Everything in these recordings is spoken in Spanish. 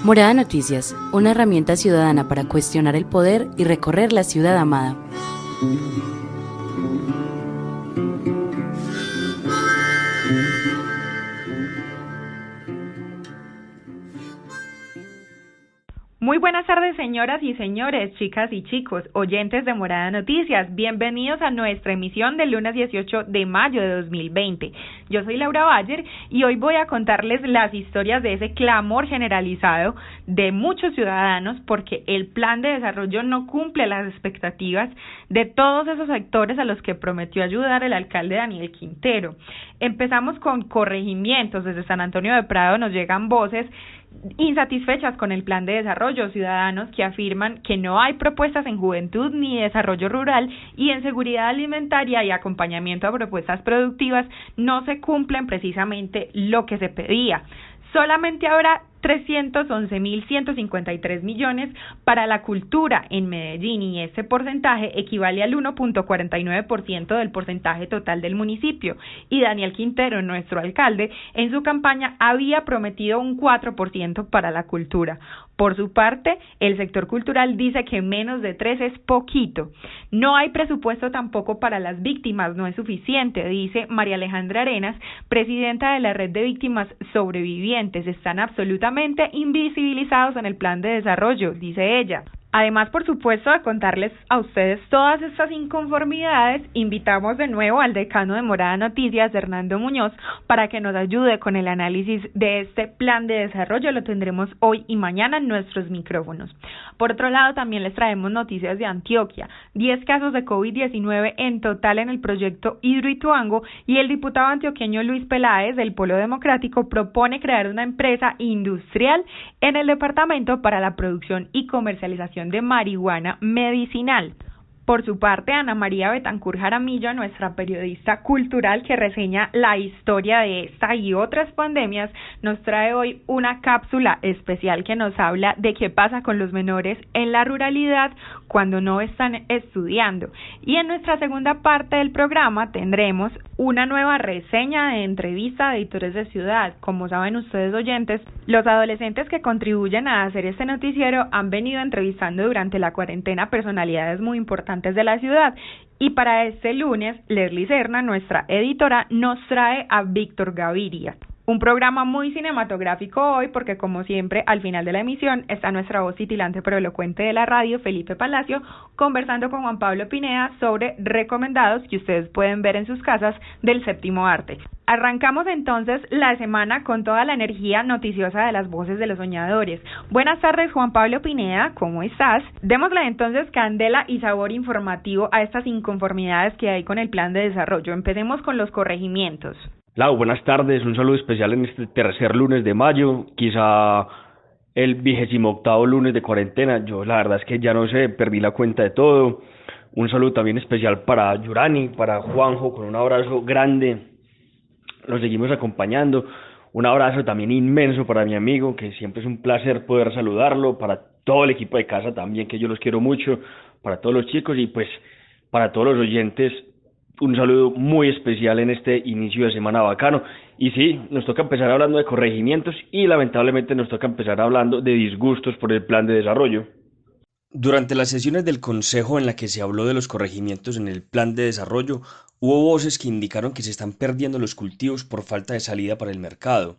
Morada Noticias, una herramienta ciudadana para cuestionar el poder y recorrer la ciudad amada. Muy buenas tardes, señoras y señores, chicas y chicos, oyentes de Morada Noticias. Bienvenidos a nuestra emisión del lunes 18 de mayo de 2020. Yo soy Laura Bayer y hoy voy a contarles las historias de ese clamor generalizado de muchos ciudadanos porque el plan de desarrollo no cumple las expectativas de todos esos sectores a los que prometió ayudar el alcalde Daniel Quintero. Empezamos con corregimientos. Desde San Antonio de Prado nos llegan voces insatisfechas con el plan de desarrollo, ciudadanos que afirman que no hay propuestas en juventud ni desarrollo rural y en seguridad alimentaria y acompañamiento a propuestas productivas no se cumplen precisamente lo que se pedía. Solamente habrá 311.153 millones para la cultura en Medellín y ese porcentaje equivale al 1.49% del porcentaje total del municipio. Y Daniel Quintero, nuestro alcalde, en su campaña había prometido un 4% para la cultura. Por su parte, el sector cultural dice que menos de 3 es poquito. No hay presupuesto tampoco para las víctimas, no es suficiente, dice María Alejandra Arenas, presidenta de la Red de Víctimas Sobrevivientes. Están absolutamente invisibilizados en el plan de desarrollo, dice ella. Además, por supuesto, de contarles a ustedes todas estas inconformidades, invitamos de nuevo al decano de Morada Noticias, Hernando Muñoz, para que nos ayude con el análisis de este plan de desarrollo. Lo tendremos hoy y mañana en nuestros micrófonos. Por otro lado, también les traemos noticias de Antioquia. 10 casos de COVID-19 en total en el proyecto Hidroituango y el diputado antioqueño Luis Peláez del Polo Democrático propone crear una empresa industrial en el departamento para la producción y comercialización de marihuana medicinal. Por su parte, Ana María Betancur Jaramillo, nuestra periodista cultural que reseña la historia de esta y otras pandemias, nos trae hoy una cápsula especial que nos habla de qué pasa con los menores en la ruralidad cuando no están estudiando. Y en nuestra segunda parte del programa tendremos una nueva reseña de entrevista de editores de ciudad. Como saben ustedes oyentes, los adolescentes que contribuyen a hacer este noticiero han venido entrevistando durante la cuarentena personalidades muy importantes de la ciudad. Y para este lunes, Leslie Serna, nuestra editora, nos trae a Víctor Gaviria. Un programa muy cinematográfico hoy porque, como siempre, al final de la emisión está nuestra voz titilante pero elocuente de la radio, Felipe Palacio, conversando con Juan Pablo Pineda sobre recomendados que ustedes pueden ver en sus casas del séptimo arte. Arrancamos entonces la semana con toda la energía noticiosa de las voces de los soñadores. Buenas tardes, Juan Pablo Pineda, ¿cómo estás? Démosle entonces candela y sabor informativo a estas inconformidades que hay con el plan de desarrollo. Empecemos con los corregimientos. Lau, buenas tardes, un saludo especial en este tercer lunes de mayo, quizá el 28º lunes de cuarentena. Yo la verdad es que ya no sé, perdí la cuenta de todo. Un saludo también especial para Yurani, para Juanjo, con un abrazo grande, los seguimos acompañando. Un abrazo también inmenso para mi amigo, que siempre es un placer poder saludarlo, para todo el equipo de casa también, que yo los quiero mucho, para todos los chicos y pues para todos los oyentes. Un saludo muy especial en este inicio de semana bacano. Y sí, nos toca empezar hablando de corregimientos y lamentablemente nos toca empezar hablando de disgustos por el plan de desarrollo. Durante las sesiones del Consejo en la que se habló de los corregimientos en el plan de desarrollo, hubo voces que indicaron que se están perdiendo los cultivos por falta de salida para el mercado.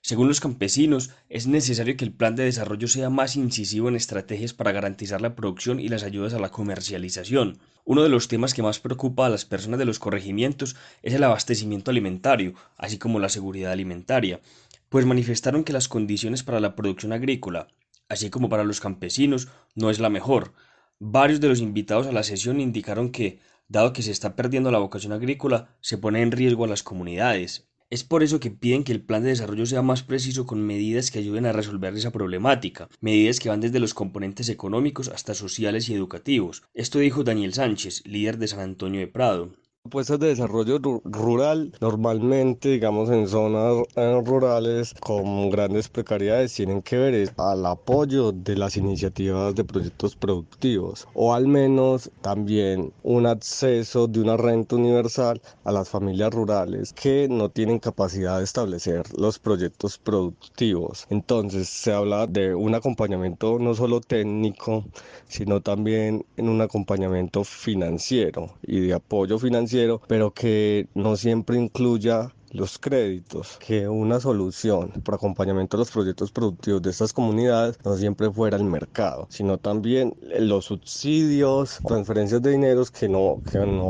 Según los campesinos, es necesario que el plan de desarrollo sea más incisivo en estrategias para garantizar la producción y las ayudas a la comercialización. Uno de los temas que más preocupa a las personas de los corregimientos es el abastecimiento alimentario, así como la seguridad alimentaria, pues manifestaron que las condiciones para la producción agrícola, así como para los campesinos, no es la mejor. Varios de los invitados a la sesión indicaron que, dado que se está perdiendo la vocación agrícola, se pone en riesgo a las comunidades. Es por eso que piden que el plan de desarrollo sea más preciso con medidas que ayuden a resolver esa problemática, medidas que van desde los componentes económicos hasta sociales y educativos. Esto dijo Daniel Sánchez, líder de San Antonio de Prado. Propuestas de desarrollo rural, normalmente, digamos, en zonas rurales con grandes precariedades, tienen que ver al apoyo de las iniciativas de proyectos productivos o al menos también un acceso de una renta universal a las familias rurales que no tienen capacidad de establecer los proyectos productivos. Entonces, se habla de un acompañamiento no solo técnico, sino también en un acompañamiento financiero y de apoyo financiero, pero que no siempre incluya los créditos, que una solución para acompañamiento a los proyectos productivos de estas comunidades no siempre fuera el mercado, sino también los subsidios, transferencias de dineros que no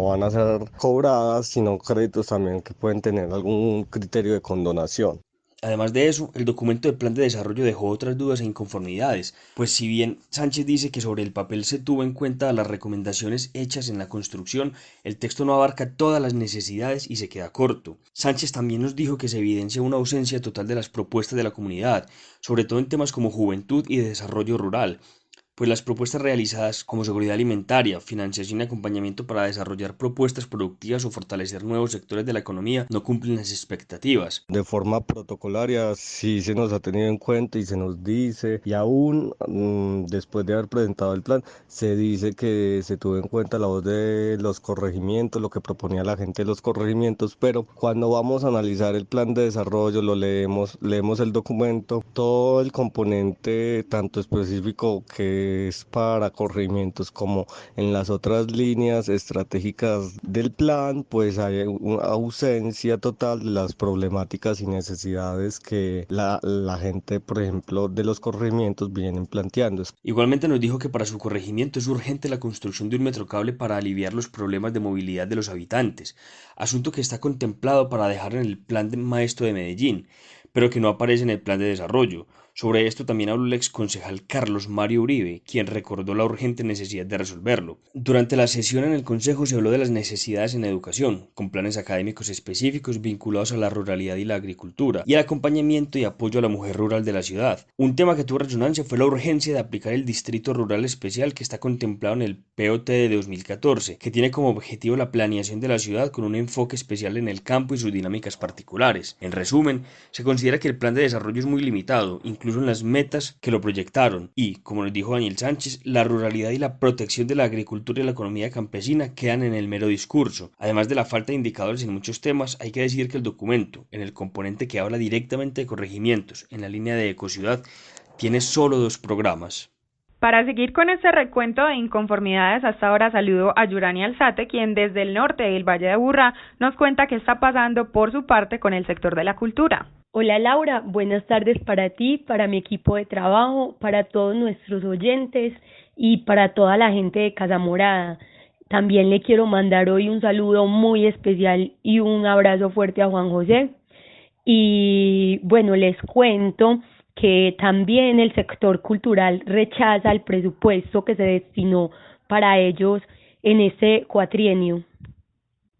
van a ser cobradas, sino créditos también que pueden tener algún criterio de condonación. Además de eso, el documento del Plan de Desarrollo dejó otras dudas e inconformidades, pues si bien Sánchez dice que sobre el papel se tuvo en cuenta las recomendaciones hechas en la construcción, el texto no abarca todas las necesidades y se queda corto. Sánchez también nos dijo que se evidencia una ausencia total de las propuestas de la comunidad, sobre todo en temas como juventud y desarrollo rural, pues las propuestas realizadas como seguridad alimentaria, financiación y acompañamiento para desarrollar propuestas productivas o fortalecer nuevos sectores de la economía no cumplen las expectativas. De forma protocolaria sí se nos ha tenido en cuenta y se nos dice, y aún después de haber presentado el plan, se dice que se tuvo en cuenta la voz de los corregimientos, lo que proponía la gente de los corregimientos, pero cuando vamos a analizar el plan de desarrollo, lo leemos el documento, todo el componente tanto específico que es para corregimientos como en las otras líneas estratégicas del plan, pues hay una ausencia total de las problemáticas y necesidades que la gente, por ejemplo, de los corregimientos vienen planteando. Igualmente nos dijo que para su corregimiento es urgente la construcción de un metrocable para aliviar los problemas de movilidad de los habitantes, asunto que está contemplado para dejar en el plan maestro de Medellín, pero que no aparece en el plan de desarrollo. Sobre esto también habló el exconcejal Carlos Mario Uribe, quien recordó la urgente necesidad de resolverlo. Durante la sesión en el Consejo se habló de las necesidades en educación, con planes académicos específicos vinculados a la ruralidad y la agricultura, y el acompañamiento y apoyo a la mujer rural de la ciudad. Un tema que tuvo resonancia fue la urgencia de aplicar el Distrito Rural Especial que está contemplado en el POT de 2014, que tiene como objetivo la planeación de la ciudad con un enfoque especial en el campo y sus dinámicas particulares. En resumen, se considera que el plan de desarrollo es muy limitado, incluso en las metas que lo proyectaron, y, como nos dijo Daniel Sánchez, la ruralidad y la protección de la agricultura y la economía campesina quedan en el mero discurso. Además de la falta de indicadores en muchos temas, hay que decir que el documento, en el componente que habla directamente de corregimientos, en la línea de ecociudad, tiene solo 2 programas. Para seguir con este recuento de inconformidades, hasta ahora saludo a Yurani Alzate, quien desde el norte del Valle de Aburrá nos cuenta qué está pasando por su parte con el sector de la cultura. Hola Laura, buenas tardes para ti, para mi equipo de trabajo, para todos nuestros oyentes y para toda la gente de Casa Morada. También le quiero mandar hoy un saludo muy especial y un abrazo fuerte a Juan José. Y bueno, les cuento que también el sector cultural rechaza el presupuesto que se destinó para ellos en este cuatrienio.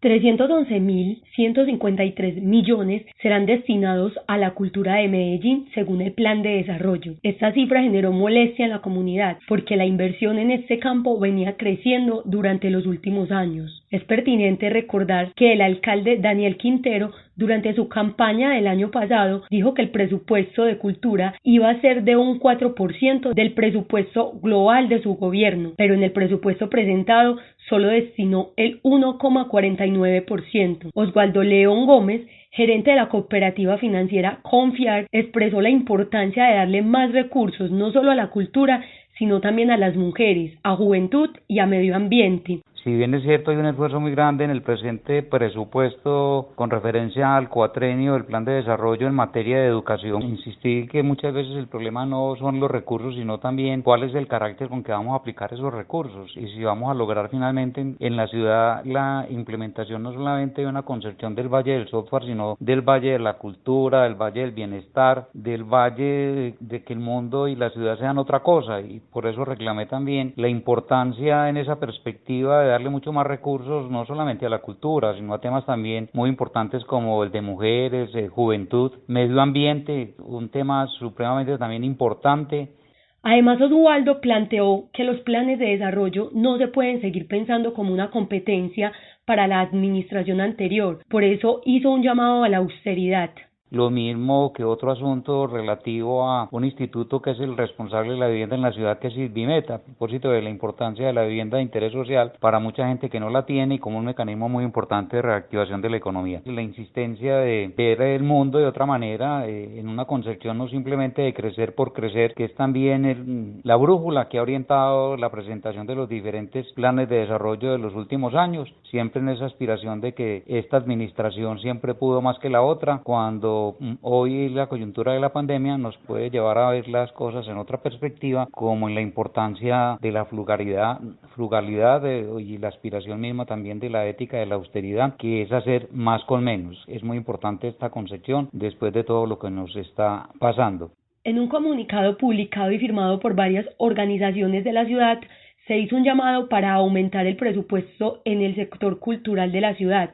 311.153 millones serán destinados a la cultura de Medellín según el plan de desarrollo. Esta cifra generó molestia en la comunidad porque la inversión en este campo venía creciendo durante los últimos años. Es pertinente recordar que el alcalde Daniel Quintero durante su campaña del año pasado dijo que el presupuesto de cultura iba a ser de un 4% del presupuesto global de su gobierno, pero en el presupuesto presentado solo destinó el 1,49%. Oswaldo León Gómez, gerente de la cooperativa financiera Confiar, expresó la importancia de darle más recursos no solo a la cultura, sino también a las mujeres, a juventud y a medio ambiente. Si bien es cierto, hay un esfuerzo muy grande en el presente presupuesto con referencia al cuatrenio del plan de desarrollo en materia de educación. Insistí que muchas veces el problema no son los recursos, sino también cuál es el carácter con que vamos a aplicar esos recursos y si vamos a lograr finalmente en la ciudad la implementación no solamente de una concepción del Valle del Software, sino del Valle de la Cultura, del Valle del Bienestar, del Valle de que el mundo y la ciudad sean otra cosa, y por eso reclamé también la importancia en esa perspectiva de darle mucho más recursos no solamente a la cultura, sino a temas también muy importantes como el de mujeres, juventud, medio ambiente, un tema supremamente también importante. Además, Oswaldo planteó que los planes de desarrollo no se pueden seguir pensando como una competencia para la administración anterior. Por eso hizo un llamado a la austeridad. Lo mismo que otro asunto relativo a un instituto que es el responsable de la vivienda en la ciudad, que es Idvimeta, a propósito de la importancia de la vivienda de interés social para mucha gente que no la tiene y como un mecanismo muy importante de reactivación de la economía. La insistencia de ver el mundo de otra manera, en una concepción no simplemente de crecer por crecer, que es también la brújula que ha orientado la presentación de los diferentes planes de desarrollo de los últimos años, siempre en esa aspiración de que esta administración siempre pudo más que la otra, cuando hoy la coyuntura de la pandemia nos puede llevar a ver las cosas en otra perspectiva, como en la importancia de la frugalidad y la aspiración misma también de la ética de la austeridad, que es hacer más con menos. Es muy importante esta concepción después de todo lo que nos está pasando. En un comunicado publicado y firmado por varias organizaciones de la ciudad, se hizo un llamado para aumentar el presupuesto en el sector cultural de la ciudad,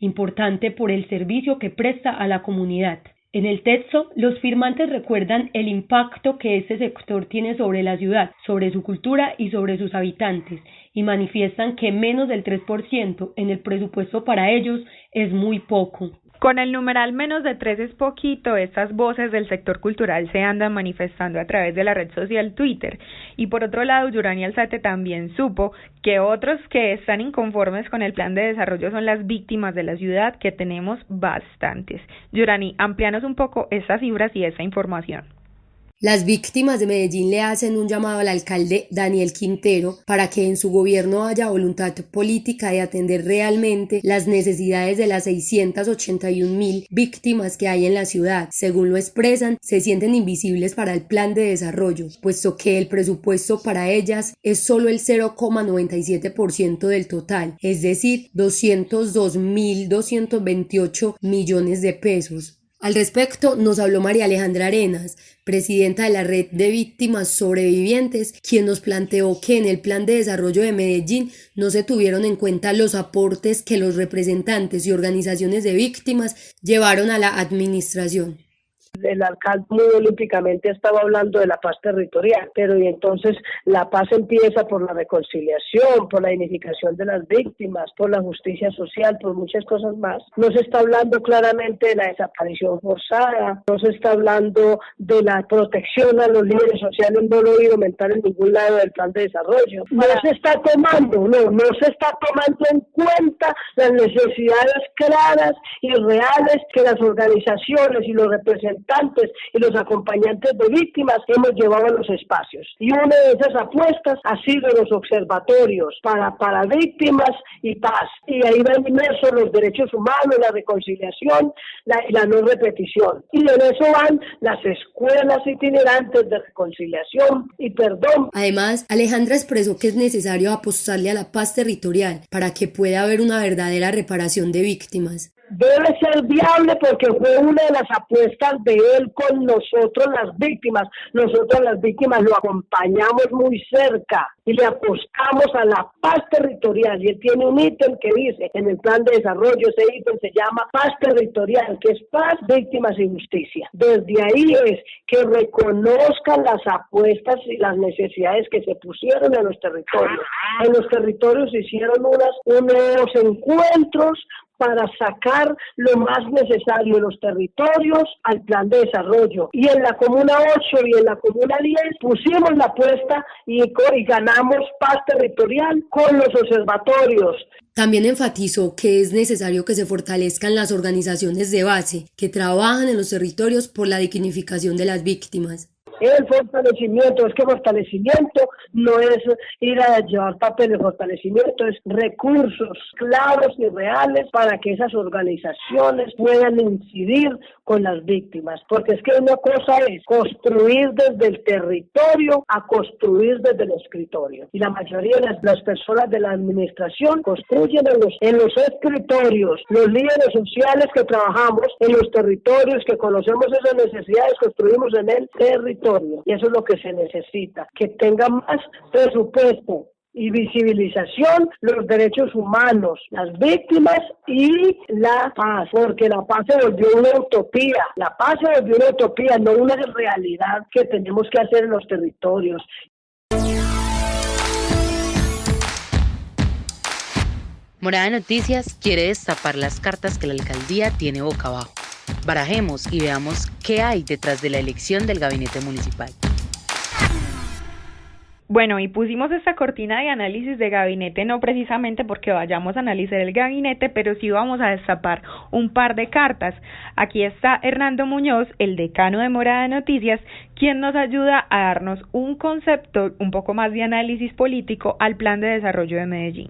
importante por el servicio que presta a la comunidad. En el texto, los firmantes recuerdan el impacto que este sector tiene sobre la ciudad, sobre su cultura y sobre sus habitantes, y manifiestan que menos del 3% en el presupuesto para ellos es muy poco. Con el numeral menos de 3 es poquito, estas voces del sector cultural se andan manifestando a través de la red social Twitter. Y por otro lado, Yurani Alzate también supo que otros que están inconformes con el plan de desarrollo son las víctimas de la ciudad, que tenemos bastantes. Yurani, amplíanos un poco esas cifras y esa información. Las víctimas de Medellín le hacen un llamado al alcalde Daniel Quintero para que en su gobierno haya voluntad política de atender realmente las necesidades de las 681.000 víctimas que hay en la ciudad. Según lo expresan, se sienten invisibles para el plan de desarrollo, puesto que el presupuesto para ellas es solo el 0,97% del total, es decir, 202.228 millones de pesos. Al respecto nos habló María Alejandra Arenas, presidenta de la Red de Víctimas Sobrevivientes, quien nos planteó que en el Plan de Desarrollo de Medellín no se tuvieron en cuenta los aportes que los representantes y organizaciones de víctimas llevaron a la administración. El alcalde muy olímpicamente estaba hablando de la paz territorial, pero y entonces la paz empieza por la reconciliación, por la dignificación de las víctimas, por la justicia social, por muchas cosas más. No se está hablando claramente de la desaparición forzada, no se está hablando de la protección a los líderes sociales, no lo he oído aumentar en ningún lado del plan de desarrollo. No se está tomando en cuenta las necesidades claras y reales que las organizaciones y los representantes y los acompañantes de víctimas hemos llevado a los espacios. Y una de esas apuestas ha sido los observatorios para víctimas y paz. Y ahí van inmersos los derechos humanos, la reconciliación y la no repetición. Y en eso van las escuelas itinerantes de reconciliación y perdón. Además, Alejandra expresó que es necesario apostarle a la paz territorial para que pueda haber una verdadera reparación de víctimas. Debe ser viable porque fue una de las apuestas de él con nosotros las víctimas. Nosotros las víctimas lo acompañamos muy cerca y le apostamos a la paz territorial. Y él tiene un ítem que dice en el plan de desarrollo, ese ítem se llama paz territorial, que es paz, víctimas y justicia. Desde ahí es que reconozcan las apuestas y las necesidades que se pusieron en los territorios. En los territorios se hicieron unos encuentros para sacar lo más necesario de los territorios al plan de desarrollo. Y en la Comuna 8 y en la Comuna 10 pusimos la apuesta y ganamos paz territorial con los observatorios. También enfatizó que es necesario que se fortalezcan las organizaciones de base que trabajan en los territorios por la dignificación de las víctimas. El fortalecimiento, es que fortalecimiento no es ir a llevar papeles, fortalecimiento es recursos claros y reales para que esas organizaciones puedan incidir con las víctimas, porque es que una cosa es construir desde el territorio a construir desde el escritorio, y la mayoría de las personas de la administración construyen en los escritorios. Los líderes sociales que trabajamos en los territorios, que conocemos esas necesidades, construimos en el territorio. Y eso es lo que se necesita, que tenga más presupuesto y visibilización, los derechos humanos, las víctimas y la paz, porque la paz se volvió una utopía, la paz se volvió una utopía, no una realidad que tenemos que hacer en los territorios. Morada Noticias quiere destapar las cartas que la alcaldía tiene boca abajo. Barajemos y veamos qué hay detrás de la elección del gabinete municipal. Bueno, y pusimos esta cortina de análisis de gabinete no precisamente porque vayamos a analizar el gabinete, pero sí vamos a destapar un par de cartas. Aquí está Hernando Muñoz, el decano de Morada Noticias, quien nos ayuda a darnos un concepto, un poco más de análisis político al plan de desarrollo de Medellín.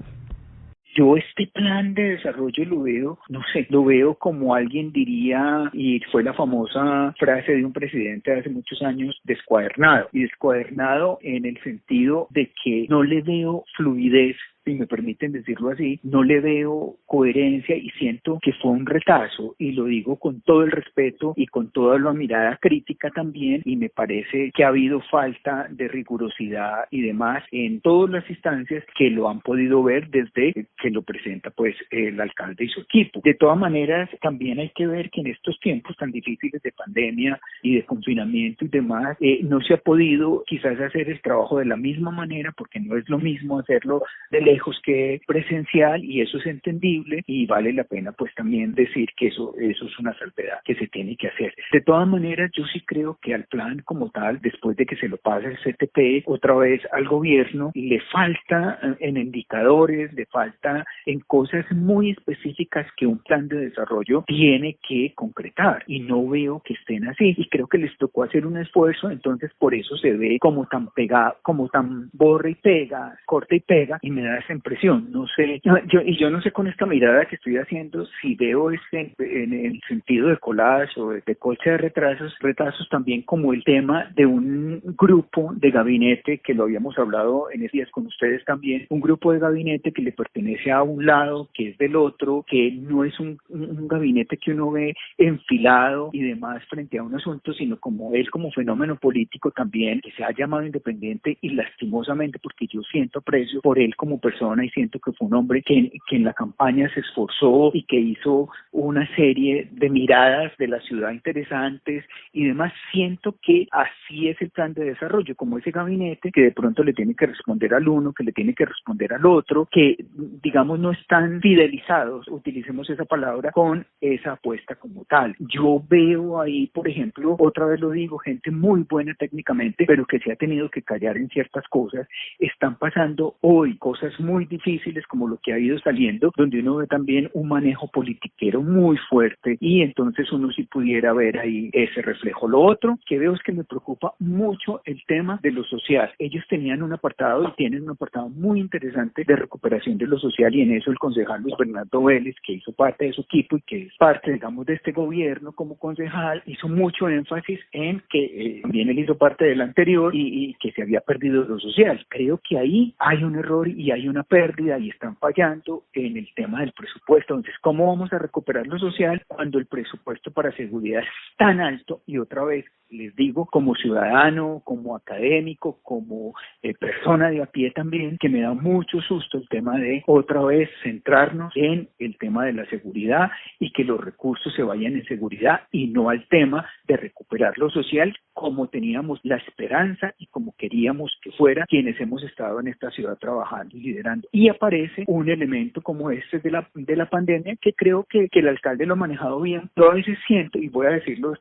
Yo este plan de desarrollo lo veo como alguien diría, y fue la famosa frase de un presidente de hace muchos años, descuadernado. Y descuadernado en el sentido de que no le veo fluidez, si me permiten decirlo así, no le veo coherencia y siento que fue un retazo, y lo digo con todo el respeto y con toda la mirada crítica también, y me parece que ha habido falta de rigurosidad y demás en todas las instancias que lo han podido ver desde que lo presenta pues el alcalde y su equipo. De todas maneras, también hay que ver que en estos tiempos tan difíciles de pandemia y de confinamiento y demás, no se ha podido quizás hacer el trabajo de la misma manera, porque no es lo mismo hacerlo de lejos que presencial, y eso es entendible, y vale la pena pues también decir que eso es una salvedad que se tiene que hacer. De todas maneras, yo sí creo que al plan como tal, después de que se lo pase el CTP otra vez al gobierno, le falta en indicadores, le falta en cosas muy específicas que un plan de desarrollo tiene que concretar, y no veo que estén así, y creo que les tocó hacer un esfuerzo, entonces por eso se ve como tan pegado, como tan borra y pega, corta y pega, y me da esa impresión. No sé, yo no sé con esta mirada que estoy haciendo si veo en el sentido de collage o de colcha de retazos también como el tema de un grupo de gabinete, que lo habíamos hablado en estos días con ustedes también, un grupo de gabinete que le pertenece a un lado, que es del otro, que no es un gabinete que uno ve enfilado y demás frente a un asunto, sino como él como fenómeno político también, que se ha llamado independiente, y lastimosamente, porque yo siento aprecio por él como persona y siento que fue un hombre que en la campaña se esforzó y que hizo una serie de miradas de la ciudad interesantes y demás. Siento que así es el plan de desarrollo, como ese gabinete que de pronto le tiene que responder al uno, que le tiene que responder al otro, que digamos no están fidelizados, utilicemos esa palabra, con esa apuesta como tal. Yo veo ahí, por ejemplo, otra vez lo digo, gente muy buena técnicamente, pero que se ha tenido que callar en ciertas cosas. Están pasando hoy cosas muy difíciles como lo que ha ido saliendo, donde uno ve también un manejo politiquero muy fuerte, y entonces uno sí pudiera ver ahí ese reflejo. Lo otro que veo es que me preocupa mucho el tema de lo social. Ellos tenían un apartado y tienen un apartado muy interesante de recuperación de lo social, y en eso el concejal Luis Bernardo Vélez, que hizo parte de su equipo y que es parte, digamos, de este gobierno como concejal, hizo mucho énfasis en que también él hizo parte del anterior y que se había perdido lo social. Creo que ahí hay un error y hay una pérdida, y están fallando en el tema del presupuesto. Entonces, ¿cómo vamos a recuperar lo social cuando el presupuesto para seguridad es tan alto? Y otra vez les digo, como ciudadano, como académico, como persona de a pie también, que me da mucho susto el tema de otra vez centrarnos en el tema de la seguridad, y que los recursos se vayan en seguridad y no al tema de recuperar lo social, como teníamos la esperanza y como queríamos que fuera quienes hemos estado en esta ciudad trabajando y liderando. Y aparece un elemento como este de la pandemia, que creo que el alcalde lo ha manejado bien. Yo a veces siento, y voy a decirlo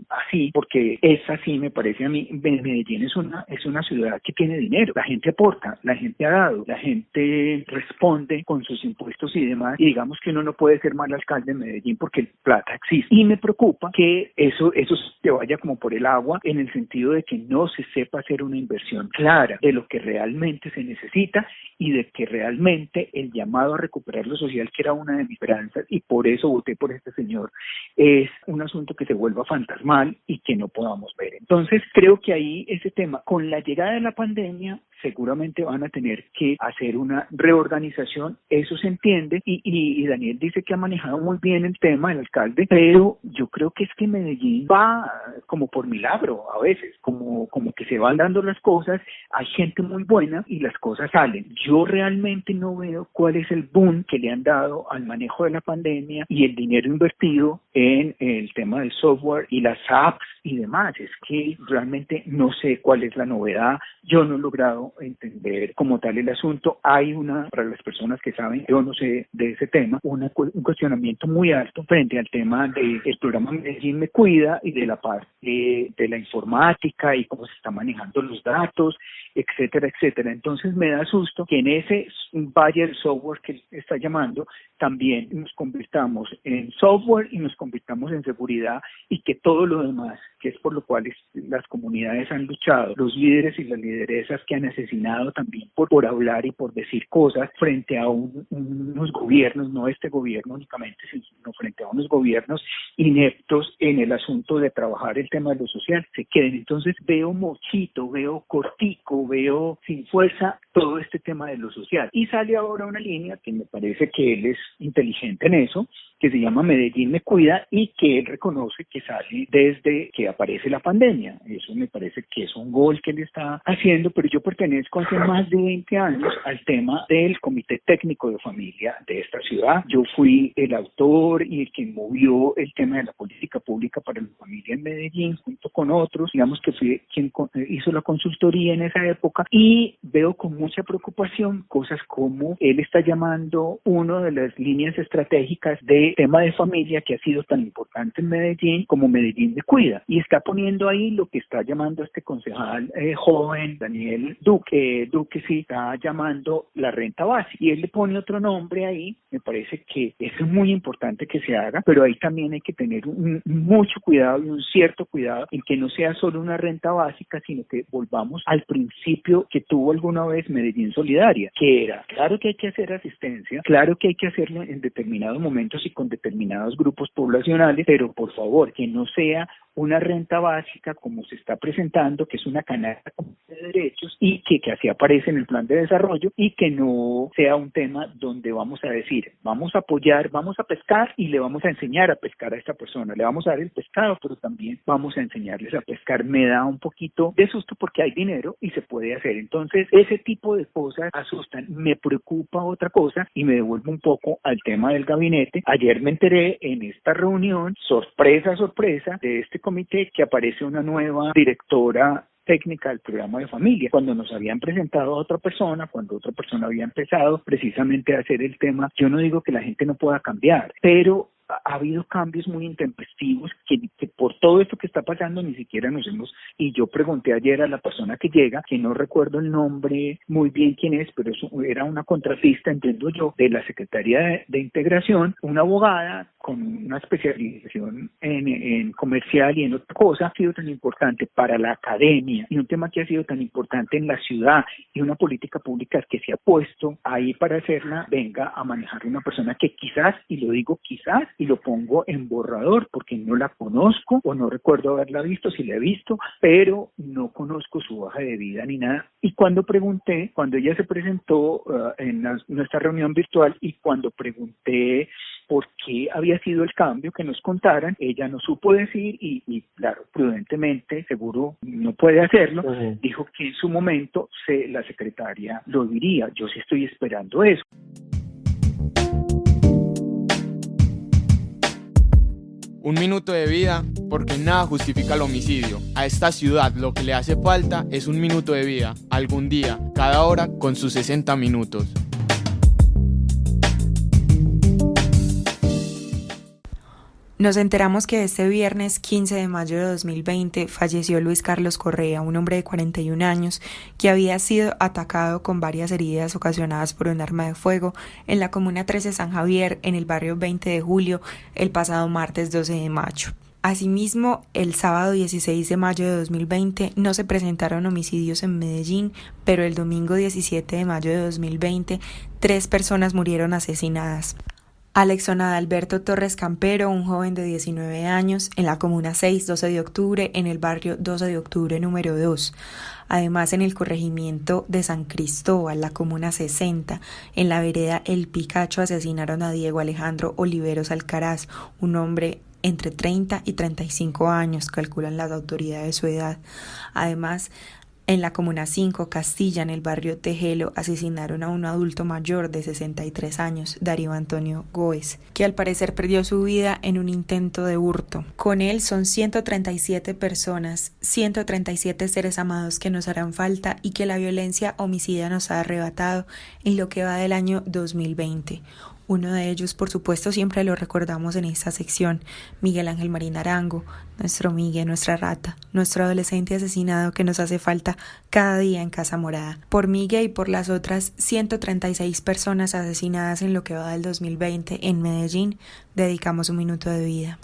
así, porque es así, me parece a mí, Medellín es una ciudad que tiene dinero, la gente aporta, la gente ha dado, la gente responde con sus impuestos y demás, y digamos que uno no puede ser mal alcalde de Medellín porque el plata existe. Y me preocupa que eso se vaya como por el agua, en el sentido de que no se sepa hacer una inversión clara de lo que realmente se necesita y de de que realmente el llamado a recuperar lo social, que era una de mis esperanzas, y por eso voté por este señor, es un asunto que se vuelva fantasmal y que no podamos ver. Entonces, creo que ahí ese tema, con la llegada de la pandemia, seguramente van a tener que hacer una reorganización, eso se entiende, y Daniel dice que ha manejado muy bien el tema, el alcalde, pero yo creo que es que Medellín va como por milagro a veces, como que se van dando las cosas, hay gente muy buena y las cosas salen. Yo realmente no veo cuál es el boom que le han dado al manejo de la pandemia y el dinero invertido en el tema del software y las apps y demás. Es que realmente no sé cuál es la novedad, yo no he logrado entender como tal el asunto. Hay para las personas que saben, yo no sé de ese tema, un cuestionamiento muy alto frente al tema del programa Medellín Me Cuida y de la parte de la informática y cómo se están manejando los datos, etcétera, etcétera. Entonces me da susto que en ese valle del software que está llamando, también nos convirtamos en software y nos convirtamos en seguridad, y que todo lo demás, que es por lo cual las comunidades han luchado, los líderes y las lideresas que han asesinado también por hablar y por decir cosas frente a unos gobiernos, no este gobierno únicamente, sino frente a unos gobiernos ineptos en el asunto de trabajar el tema de lo social, se queden. Entonces veo mochito, veo cortico, veo sin fuerza todo este tema de lo social. Y sale ahora una línea que me parece que él es inteligente en eso, que se llama Medellín Me Cuida, y que él reconoce que sale desde que aparece la pandemia. Eso me parece que es un gol que él está haciendo, pero yo pertenezco hace más de 20 años al tema del Comité Técnico de Familia de esta ciudad. Yo fui el autor y el que movió el tema de la política pública para la familia en Medellín, junto con otros, digamos que fui quien hizo la consultoría en esa época, y veo con mucha preocupación cosas como él está llamando una de las líneas estratégicas de tema de familia que ha sido tan importante en Medellín como Medellín Me Cuida, y está poniendo ahí lo que está llamando este concejal joven, Daniel Duque sí está llamando la renta básica, y él le pone otro nombre ahí. Me parece que eso es muy importante que se haga, pero ahí también hay que tener mucho cuidado y un cierto cuidado en que no sea solo una renta básica, sino que volvamos al principio que tuvo alguna vez Medellín Solidaria, que era, claro que hay que hacer asistencia, claro que hay que hacerlo en determinados momentos y con determinados grupos poblacionales, pero por favor, que no sea una renta básica como se está presentando, que es una canasta de derechos y que así aparece en el plan de desarrollo, y que no sea un tema donde vamos a decir, vamos a apoyar, vamos a pescar y le vamos a enseñar a pescar a esta persona, le vamos a dar el pescado, pero también vamos a enseñarles a pescar. Me da un poquito de susto porque hay dinero y se puede hacer. Entonces, ese tipo de cosas asustan. Me preocupa otra cosa y me devuelvo un poco al tema del gabinete. Ayer me enteré en esta reunión, sorpresa, de este comité, que aparece una nueva directora técnica del programa de familia, cuando nos habían presentado a otra persona, cuando otra persona había empezado precisamente a hacer el tema. Yo no digo que la gente no pueda cambiar, pero ha habido cambios muy intempestivos que por todo esto que está pasando ni siquiera nos hemos, y yo pregunté ayer a la persona que llega, que no recuerdo el nombre muy bien quién es, pero eso era una contratista, entiendo yo, de la Secretaría de Integración, una abogada con una especialización en comercial y en otra cosa, ha sido tan importante para la academia, y un tema que ha sido tan importante en la ciudad, y una política pública que se ha puesto ahí para hacerla, venga a manejar una persona que quizás, y lo digo quizás, y lo pongo en borrador porque no la conozco o no recuerdo haberla visto, si la he visto, pero no conozco su hoja de vida ni nada. Y cuando ella se presentó en nuestra reunión virtual, y cuando pregunté por qué había sido el cambio, que nos contaran, ella no supo decir, y claro, prudentemente, seguro no puede hacerlo, dijo que en su momento la secretaria lo diría. Yo sí estoy esperando eso. Un minuto de vida, porque nada justifica el homicidio. A esta ciudad lo que le hace falta es un minuto de vida, algún día, cada hora con sus 60 minutos. Nos enteramos que este viernes 15 de mayo de 2020 falleció Luis Carlos Correa, un hombre de 41 años que había sido atacado con varias heridas ocasionadas por un arma de fuego en la comuna 13 San Javier, en el barrio 20 de Julio, el pasado martes 12 de mayo. Asimismo, el sábado 16 de mayo de 2020 no se presentaron homicidios en Medellín, pero el domingo 17 de mayo de 2020 3 personas murieron asesinadas. Alexson Adalberto Torres Campero, un joven de 19 años, en la comuna 6, 12 de octubre, en el barrio 12 de octubre número 2. Además, en el corregimiento de San Cristóbal, la comuna 60, en la vereda El Picacho, asesinaron a Diego Alejandro Oliveros Alcaraz, un hombre entre 30 y 35 años, calculan las autoridades su edad. Además, en la comuna 5, Castilla, en el barrio Tejelo, asesinaron a un adulto mayor de 63 años, Darío Antonio Góez, que al parecer perdió su vida en un intento de hurto. Con él son 137 personas, 137 seres amados que nos harán falta y que la violencia homicida nos ha arrebatado en lo que va del año 2020. Uno de ellos, por supuesto, siempre lo recordamos en esta sección, Miguel Ángel Marín Arango, nuestro Miguel, nuestra rata, nuestro adolescente asesinado que nos hace falta cada día en Casa Morada. Por Miguel y por las otras 136 personas asesinadas en lo que va del 2020 en Medellín, dedicamos un minuto de vida.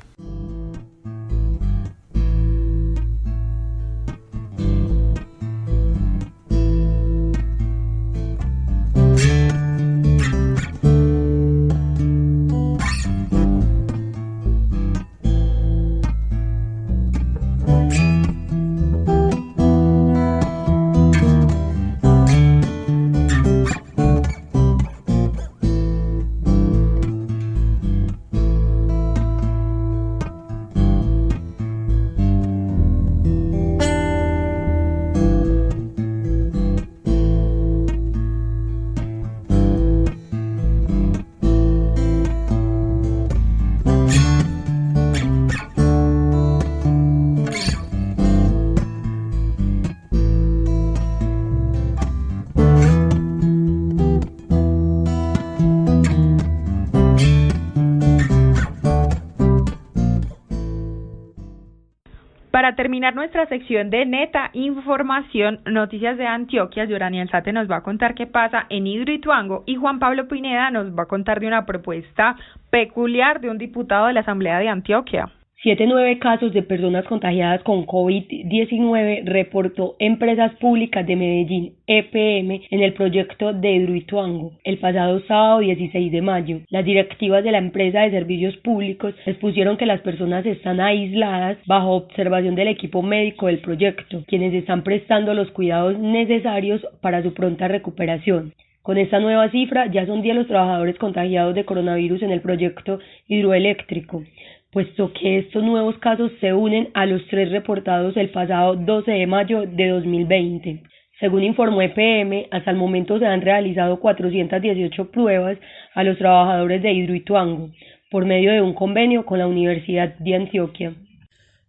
Para terminar nuestra sección de neta información, noticias de Antioquia, Yorani Alzate nos va a contar qué pasa en Hidroituango y Juan Pablo Pineda nos va a contar de una propuesta peculiar de un diputado de la Asamblea de Antioquia. 7 nueve casos de personas contagiadas con COVID-19 reportó Empresas Públicas de Medellín, EPM, en el proyecto de Hidroituango el pasado sábado 16 de mayo. Las directivas de la empresa de servicios públicos expusieron que las personas están aisladas bajo observación del equipo médico del proyecto, quienes están prestando los cuidados necesarios para su pronta recuperación. Con esta nueva cifra, ya son 10 los trabajadores contagiados de coronavirus en el proyecto hidroeléctrico, puesto que estos nuevos casos se unen a los 3 reportados el pasado 12 de mayo de 2020. Según informó EPM, hasta el momento se han realizado 418 pruebas a los trabajadores de Hidroituango, por medio de un convenio con la Universidad de Antioquia.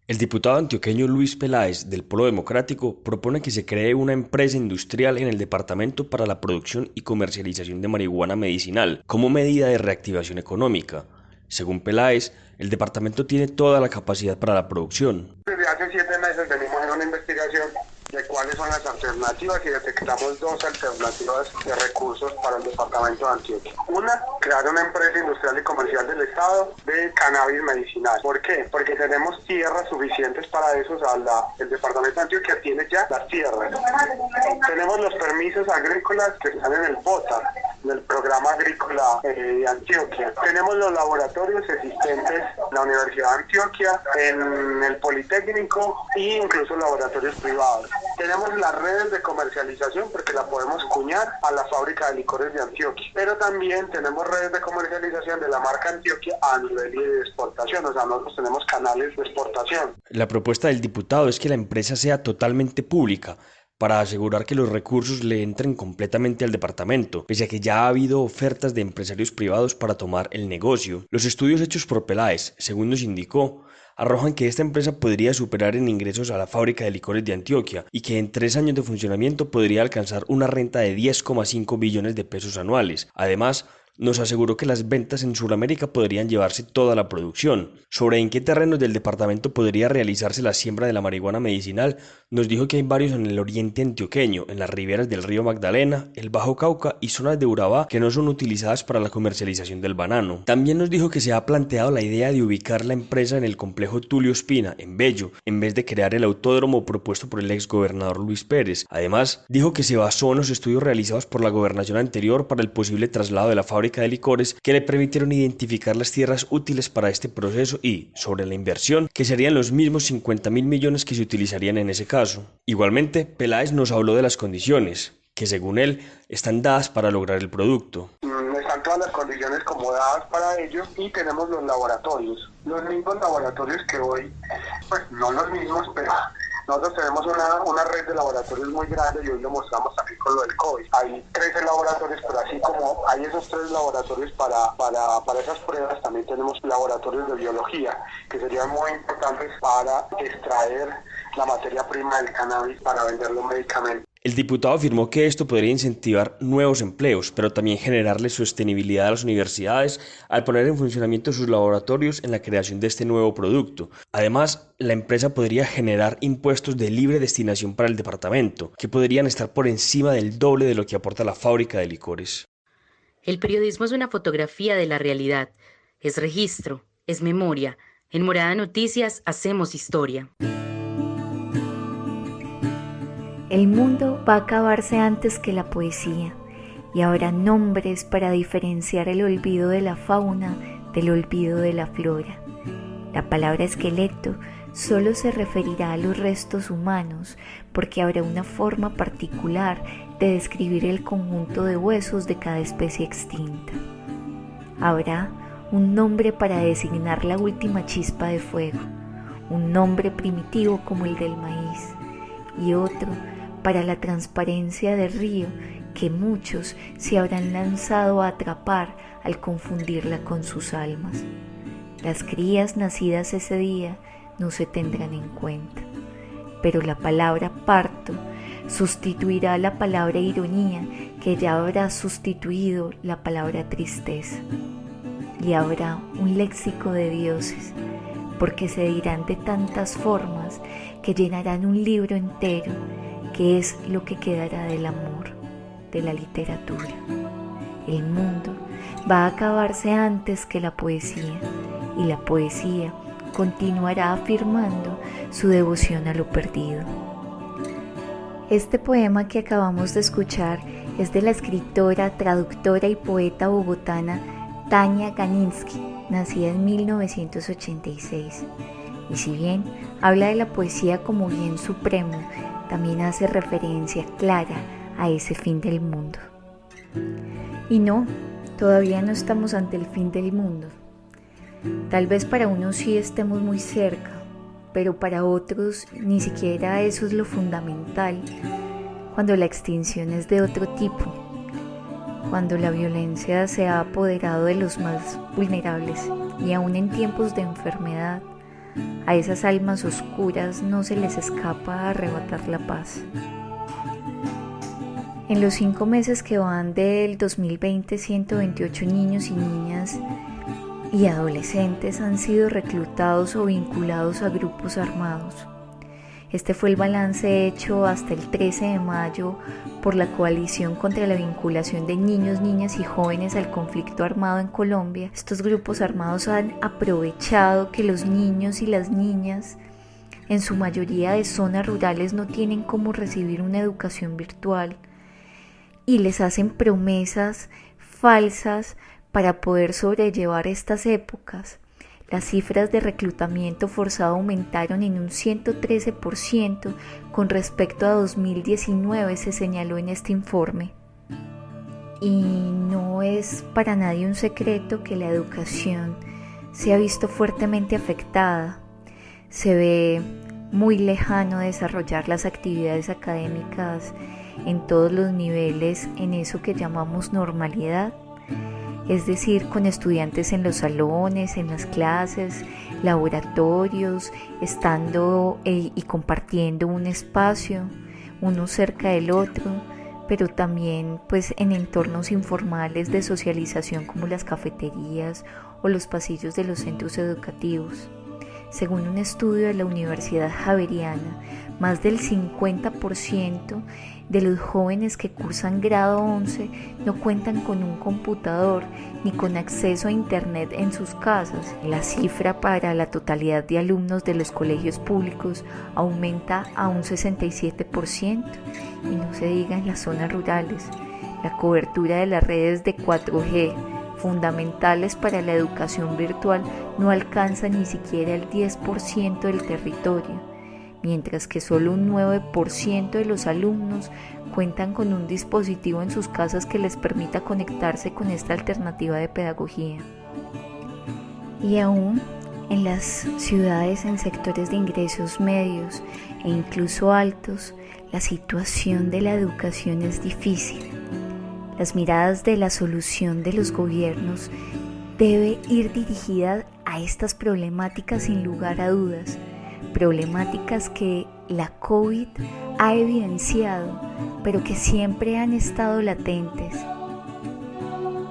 El diputado antioqueño Luis Peláez, del Polo Democrático, propone que se cree una empresa industrial en el departamento para la producción y comercialización de marihuana medicinal, como medida de reactivación económica. Según Peláez, el departamento tiene toda la capacidad para la producción. Desde hace 7 meses venimos en una investigación de cuáles son las alternativas y detectamos 2 alternativas de recursos para el departamento de Antioquia. Una, crear una empresa industrial y comercial del Estado de cannabis medicinal. ¿Por qué? Porque tenemos tierras suficientes para eso. O sea, el departamento de Antioquia tiene ya las tierras. Tenemos los permisos agrícolas que están en el POTA, en el programa agrícola de Antioquia. Tenemos los laboratorios existentes en la Universidad de Antioquia, en el Politécnico e incluso laboratorios privados. Tenemos las redes de comercialización porque la podemos cuñar a la fábrica de licores de Antioquia, pero también tenemos redes de comercialización de la marca Antioquia a nivel de exportación, o sea, nosotros tenemos canales de exportación. La propuesta del diputado es que la empresa sea totalmente pública, para asegurar que los recursos le entren completamente al departamento, pese a que ya ha habido ofertas de empresarios privados para tomar el negocio. Los estudios hechos por Peláez, según nos indicó, arrojan que esta empresa podría superar en ingresos a la fábrica de licores de Antioquia y que en 3 años de funcionamiento podría alcanzar una renta de 10,5 billones de pesos anuales. Además, nos aseguró que las ventas en Sudamérica podrían llevarse toda la producción. Sobre en qué terrenos del departamento podría realizarse la siembra de la marihuana medicinal, nos dijo que hay varios en el oriente antioqueño, en las riberas del río Magdalena, el Bajo Cauca y zonas de Urabá que no son utilizadas para la comercialización del banano. También nos dijo que se ha planteado la idea de ubicar la empresa en el complejo Tulio Espina, en Bello, en vez de crear el autódromo propuesto por el exgobernador Luis Pérez. Además, dijo que se basó en los estudios realizados por la gobernación anterior para el posible traslado de la fábrica de licores que le permitieron identificar las tierras útiles para este proceso y, sobre la inversión, que serían los mismos 50.000 millones que se utilizarían en ese caso. Igualmente, Peláez nos habló de las condiciones, que según él, están dadas para lograr el producto. Están todas las condiciones como dadas para ello y tenemos los laboratorios. Los mismos laboratorios que hoy, pues no los mismos, pero nosotros tenemos una red de laboratorios muy grande y hoy lo mostramos también con lo del COVID. Hay 13 laboratorios, pero así como hay esos 3 laboratorios para esas pruebas, también tenemos laboratorios de biología, que serían muy importantes para extraer la materia prima del cannabis para venderlo médicamente. El diputado afirmó que esto podría incentivar nuevos empleos, pero también generarle sostenibilidad a las universidades al poner en funcionamiento sus laboratorios en la creación de este nuevo producto. Además, la empresa podría generar impuestos de libre destinación para el departamento, que podrían estar por encima del doble de lo que aporta la fábrica de licores. El periodismo es una fotografía de la realidad, es registro, es memoria. En Morada Noticias hacemos historia. El mundo va a acabarse antes que la poesía, y habrá nombres para diferenciar el olvido de la fauna del olvido de la flora. La palabra esqueleto solo se referirá a los restos humanos, porque habrá una forma particular de describir el conjunto de huesos de cada especie extinta. Habrá un nombre para designar la última chispa de fuego, un nombre primitivo como el del maíz, y otro para la transparencia del río que muchos se habrán lanzado a atrapar al confundirla con sus almas. Las crías nacidas ese día no se tendrán en cuenta, pero la palabra parto sustituirá la palabra ironía que ya habrá sustituido la palabra tristeza, y habrá un léxico de dioses, porque se dirán de tantas formas que llenarán un libro entero, que es lo que quedará del amor, de la literatura. El mundo va a acabarse antes que la poesía, y la poesía continuará afirmando su devoción a lo perdido. Este poema que acabamos de escuchar es de la escritora, traductora y poeta bogotana Tania Ganinsky, nacida en 1986. Y si bien habla de la poesía como bien supremo, también hace referencia clara a ese fin del mundo. Y no, todavía no estamos ante el fin del mundo. Tal vez para unos sí estemos muy cerca, pero para otros ni siquiera eso es lo fundamental, cuando la extinción es de otro tipo, cuando la violencia se ha apoderado de los más vulnerables y aún en tiempos de enfermedad, a esas almas oscuras no se les escapa arrebatar la paz. En los 5 meses que van del 2020, 128 niños y niñas y adolescentes han sido reclutados o vinculados a grupos armados. Este fue el balance hecho hasta el 13 de mayo por la Coalición contra la Vinculación de Niños, Niñas y Jóvenes al Conflicto Armado en Colombia. Estos grupos armados han aprovechado que los niños y las niñas, en su mayoría de zonas rurales, no tienen cómo recibir una educación virtual y les hacen promesas falsas para poder sobrellevar estas épocas. Las cifras de reclutamiento forzado aumentaron en un 113% con respecto a 2019, se señaló en este informe. Y no es para nadie un secreto que la educación se ha visto fuertemente afectada. Se ve muy lejano desarrollar las actividades académicas en todos los niveles en eso que llamamos normalidad. Es decir, con estudiantes en los salones, en las clases, laboratorios, estando y compartiendo un espacio, uno cerca del otro, pero también pues en entornos informales de socialización como las cafeterías o los pasillos de los centros educativos. Según un estudio de la Universidad Javeriana, más del 50% de los jóvenes que cursan grado 11 no cuentan con un computador ni con acceso a internet en sus casas. La cifra para la totalidad de alumnos de los colegios públicos aumenta a un 67%, y no se diga en las zonas rurales. La cobertura de las redes de 4G, fundamentales para la educación virtual, no alcanza ni siquiera el 10% del territorio, mientras que solo un 9% de los alumnos cuentan con un dispositivo en sus casas que les permita conectarse con esta alternativa de pedagogía. Y aún en las ciudades en sectores de ingresos medios e incluso altos, la situación de la educación es difícil. Las miradas de la solución de los gobiernos debe ir dirigida a estas problemáticas sin lugar a dudas, problemáticas que la COVID ha evidenciado, pero que siempre han estado latentes.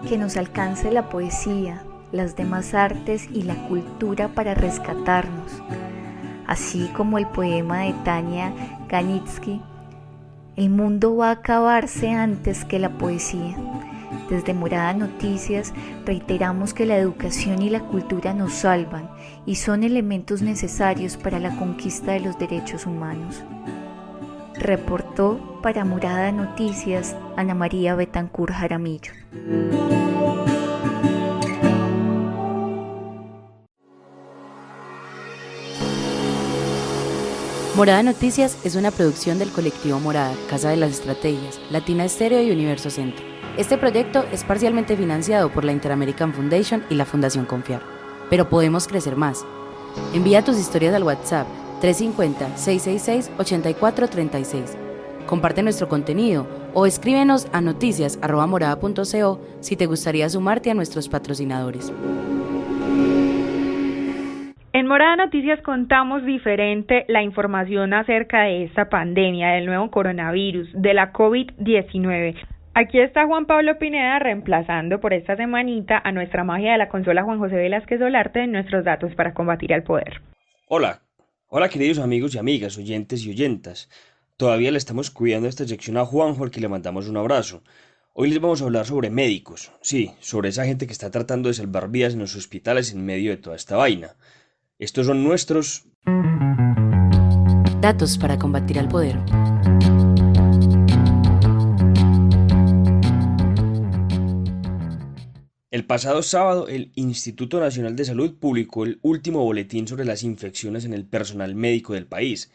Que nos alcance la poesía, las demás artes y la cultura para rescatarnos, así como el poema de Tania Ganitsky, el mundo va a acabarse antes que la poesía. Desde Morada Noticias reiteramos que la educación y la cultura nos salvan y son elementos necesarios para la conquista de los derechos humanos. Reportó para Morada Noticias Ana María Betancur Jaramillo. Morada Noticias es una producción del colectivo Morada, Casa de las Estrategias, Latina Estéreo y Universo Centro. Este proyecto es parcialmente financiado por la Inter-American Foundation y la Fundación Confiar. Pero podemos crecer más. Envía tus historias al WhatsApp 350-666-8436. Comparte nuestro contenido o escríbenos a noticias@morada.co si te gustaría sumarte a nuestros patrocinadores. En Morada Noticias contamos diferente la información acerca de esta pandemia, del nuevo coronavirus, de la COVID-19. Aquí está Juan Pablo Pineda reemplazando por esta semanita a nuestra magia de la consola Juan José Velázquez Solarte en nuestros datos para combatir al poder. Hola queridos amigos y amigas, oyentes y oyentas. Todavía le estamos cuidando esta sección a Juanjo, al que le mandamos un abrazo. Hoy les vamos a hablar sobre médicos, sí, sobre esa gente que está tratando de salvar vidas en los hospitales en medio de toda esta vaina. Estos son nuestros datos para combatir al poder. El pasado sábado, el Instituto Nacional de Salud publicó el último boletín sobre las infecciones en el personal médico del país.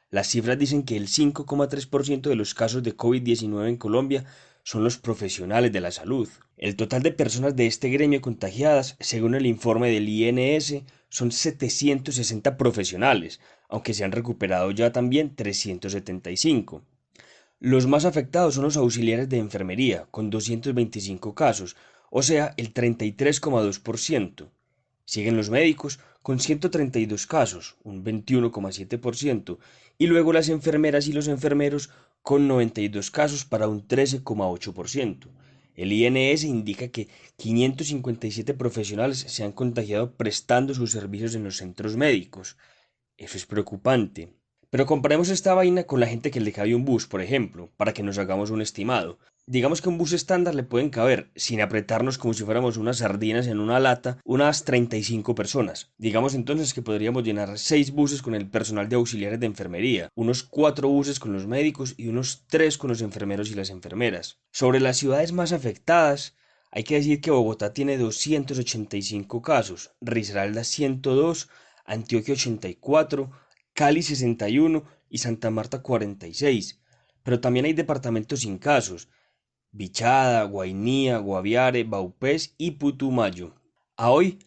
Las cifras dicen que el 5,3% de los casos de COVID-19 en Colombia son los profesionales de la salud. El total de personas de este gremio contagiadas, según el informe del INS, son 760 profesionales, aunque se han recuperado ya también 375. Los más afectados son los auxiliares de enfermería, con 225 casos, o sea, el 33,2%. Siguen los médicos, con 132 casos, un 21,7%, y luego las enfermeras y los enfermeros, con 92 casos para un 13,8%. El INS indica que 557 profesionales se han contagiado prestando sus servicios en los centros médicos. Eso es preocupante. Pero comparemos esta vaina con la gente que le cabe un bus, por ejemplo, para que nos hagamos un estimado. Digamos que un bus estándar le pueden caber, sin apretarnos como si fuéramos unas sardinas en una lata, unas 35 personas. Digamos entonces que podríamos llenar 6 buses con el personal de auxiliares de enfermería, unos 4 buses con los médicos y unos 3 con los enfermeros y las enfermeras. Sobre las ciudades más afectadas, hay que decir que Bogotá tiene 285 casos, Risaralda 102, Antioquia 84, Cali 61 y Santa Marta 46. Pero también hay departamentos sin casos: Bichada, Guainía, Guaviare, Vaupés y Putumayo. A hoy,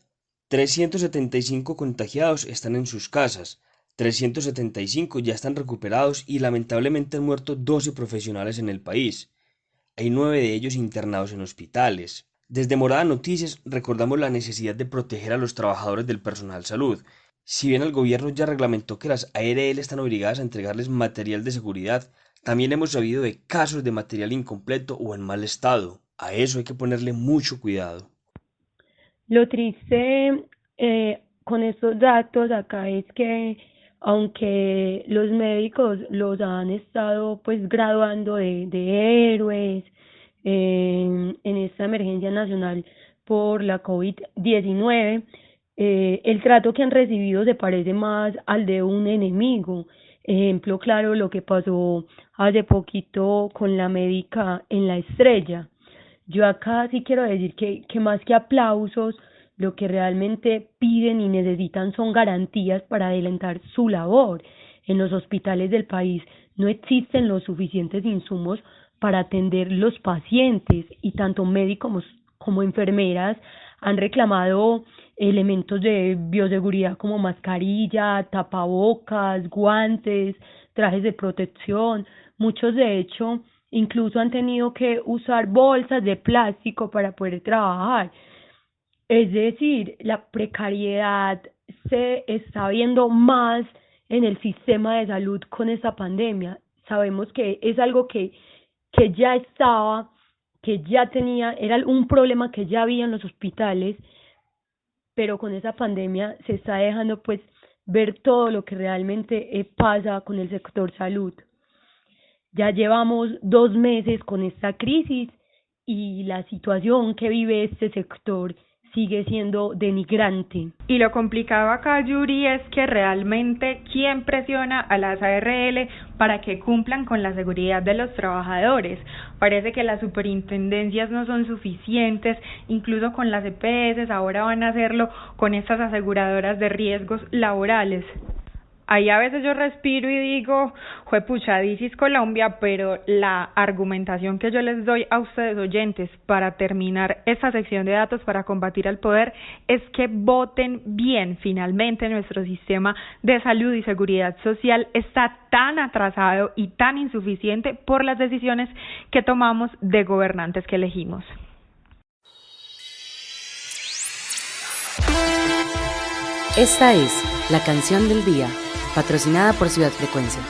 375 contagiados están en sus casas, 375 ya están recuperados y lamentablemente han muerto 12 profesionales en el país. Hay 9 de ellos internados en hospitales. Desde Morada Noticias recordamos la necesidad de proteger a los trabajadores del personal salud. Si bien el gobierno ya reglamentó que las ARL están obligadas a entregarles material de seguridad, También hemos sabido de casos de material incompleto o en mal estado. A eso hay que ponerle mucho cuidado. Lo triste con estos datos acá es que aunque los médicos los han estado pues graduando de héroes en esta emergencia nacional por la COVID-19, el trato que han recibido se parece más al de un enemigo. Ejemplo claro, lo que pasó hace poquito con la médica en La Estrella. Yo acá sí quiero decir que más que aplausos, lo que realmente piden y necesitan son garantías para adelantar su labor. En los hospitales del país no existen los suficientes insumos para atender los pacientes y tanto médicos como enfermeras han reclamado elementos de bioseguridad como mascarilla, tapabocas, guantes, trajes de protección. Muchos de hecho incluso han tenido que usar bolsas de plástico para poder trabajar. Es decir, la precariedad se está viendo más en el sistema de salud con esta pandemia. Sabemos que es algo que ya estaba, que ya tenía, era un problema que ya había en los hospitales, pero con esa pandemia se está dejando pues ver todo lo que realmente pasa con el sector salud. Ya llevamos 2 meses con esta crisis y la situación que vive este sector sigue siendo denigrante. Y lo complicado acá, Yuri, es que realmente ¿quién presiona a las ARL para que cumplan con la seguridad de los trabajadores? Parece que las superintendencias no son suficientes, incluso con las EPS, ahora van a hacerlo con estas aseguradoras de riesgos laborales. Ahí a veces yo respiro y digo, juepucha, this is Colombia, pero la argumentación que yo les doy a ustedes oyentes para terminar esta sección de datos para combatir al poder es que voten bien. Finalmente nuestro sistema de salud y seguridad social está tan atrasado y tan insuficiente por las decisiones que tomamos de gobernantes que elegimos. Esta es la canción del día, patrocinada por Ciudad Frecuencia.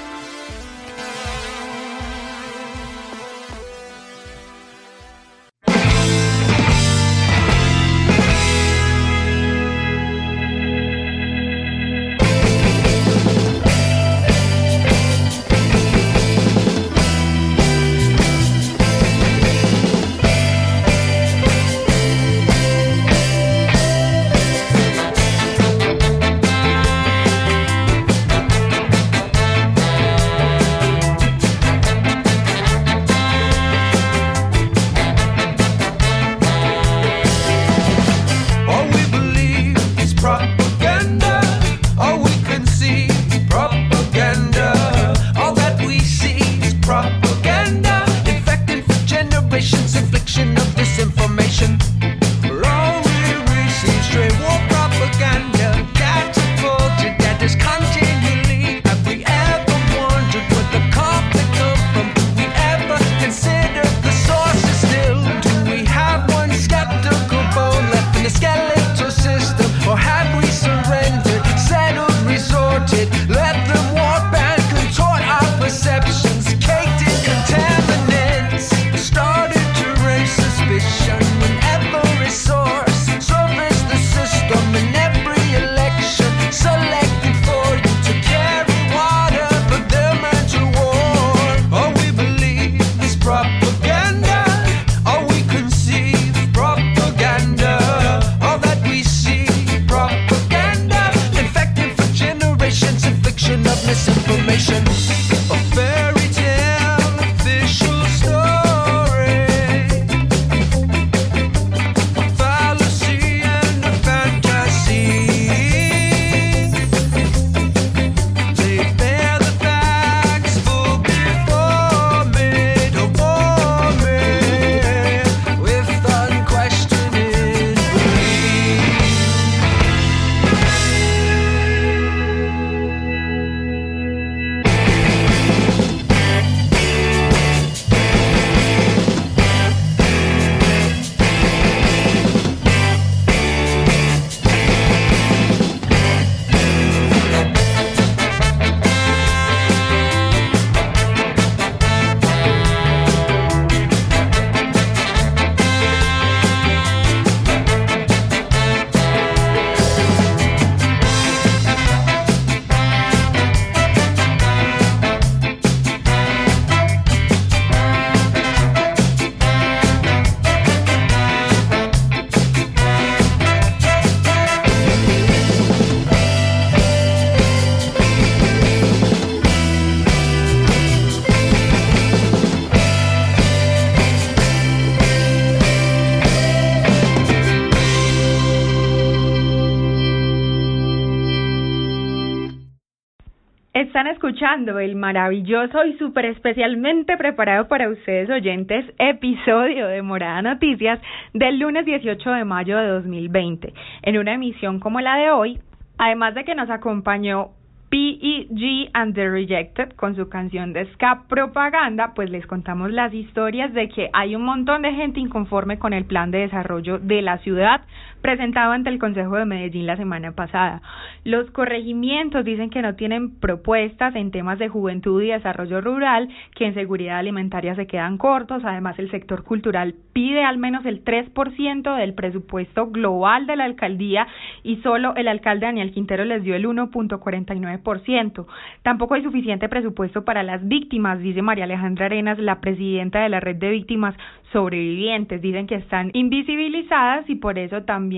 Están escuchando el maravilloso y súper especialmente preparado para ustedes oyentes episodio de Morada Noticias del lunes 18 de mayo de 2020. En una emisión como la de hoy, además de que nos acompañó P.E.G. and the Rejected con su canción de ska Propaganda, pues les contamos las historias de que hay un montón de gente inconforme con el plan de desarrollo de la ciudad presentado ante el Consejo de Medellín la semana pasada. Los corregimientos dicen que no tienen propuestas en temas de juventud y desarrollo rural, que en seguridad alimentaria se quedan cortos. Además, el sector cultural pide al menos el 3% del presupuesto global de la alcaldía y solo el alcalde Daniel Quintero les dio el 1.49%. Tampoco hay suficiente presupuesto para las víctimas, dice María Alejandra Arenas, la presidenta de la Red de Víctimas Sobrevivientes. Dicen que están invisibilizadas y por eso también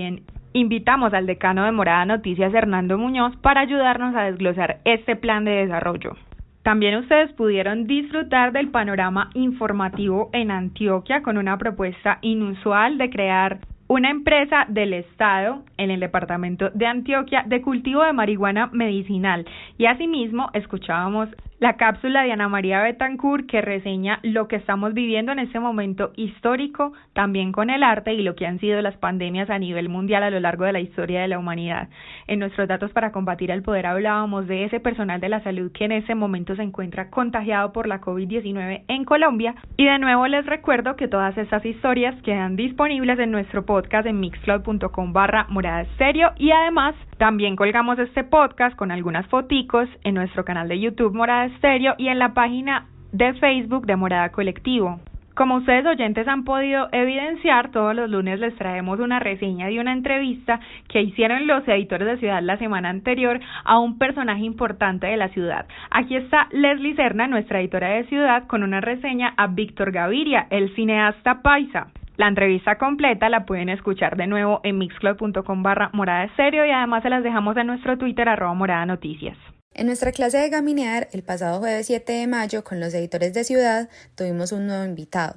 invitamos al decano de Morada Noticias, Hernando Muñoz, para ayudarnos a desglosar este plan de desarrollo. También ustedes pudieron disfrutar del panorama informativo en Antioquia con una propuesta inusual de crear una empresa del Estado en el departamento de Antioquia de cultivo de marihuana medicinal. Y asimismo escuchábamos la cápsula de Ana María Betancourt, que reseña lo que estamos viviendo en este momento histórico, también con el arte y lo que han sido las pandemias a nivel mundial a lo largo de la historia de la humanidad. En nuestros datos para combatir el poder hablábamos de ese personal de la salud que en ese momento se encuentra contagiado por la COVID-19 en Colombia. Y de nuevo les recuerdo que todas estas historias quedan disponibles en nuestro podcast en mixcloud.com/moradastereo, y además también colgamos este podcast con algunas foticos en nuestro canal de YouTube Morada Estéreo y en la página de Facebook de Morada Colectivo. Como ustedes oyentes han podido evidenciar, todos los lunes les traemos una reseña de una entrevista que hicieron los editores de Ciudad la semana anterior a un personaje importante de la ciudad. Aquí está Leslie Serna, nuestra editora de Ciudad, con una reseña a Víctor Gaviria, el cineasta paisa. La entrevista completa la pueden escuchar de nuevo en mixcloud.com/moradastereo y además se las dejamos en nuestro Twitter @moradanoticias. En nuestra clase de Gaminear, el pasado jueves 7 de mayo, con los editores de Ciudad, tuvimos un nuevo invitado.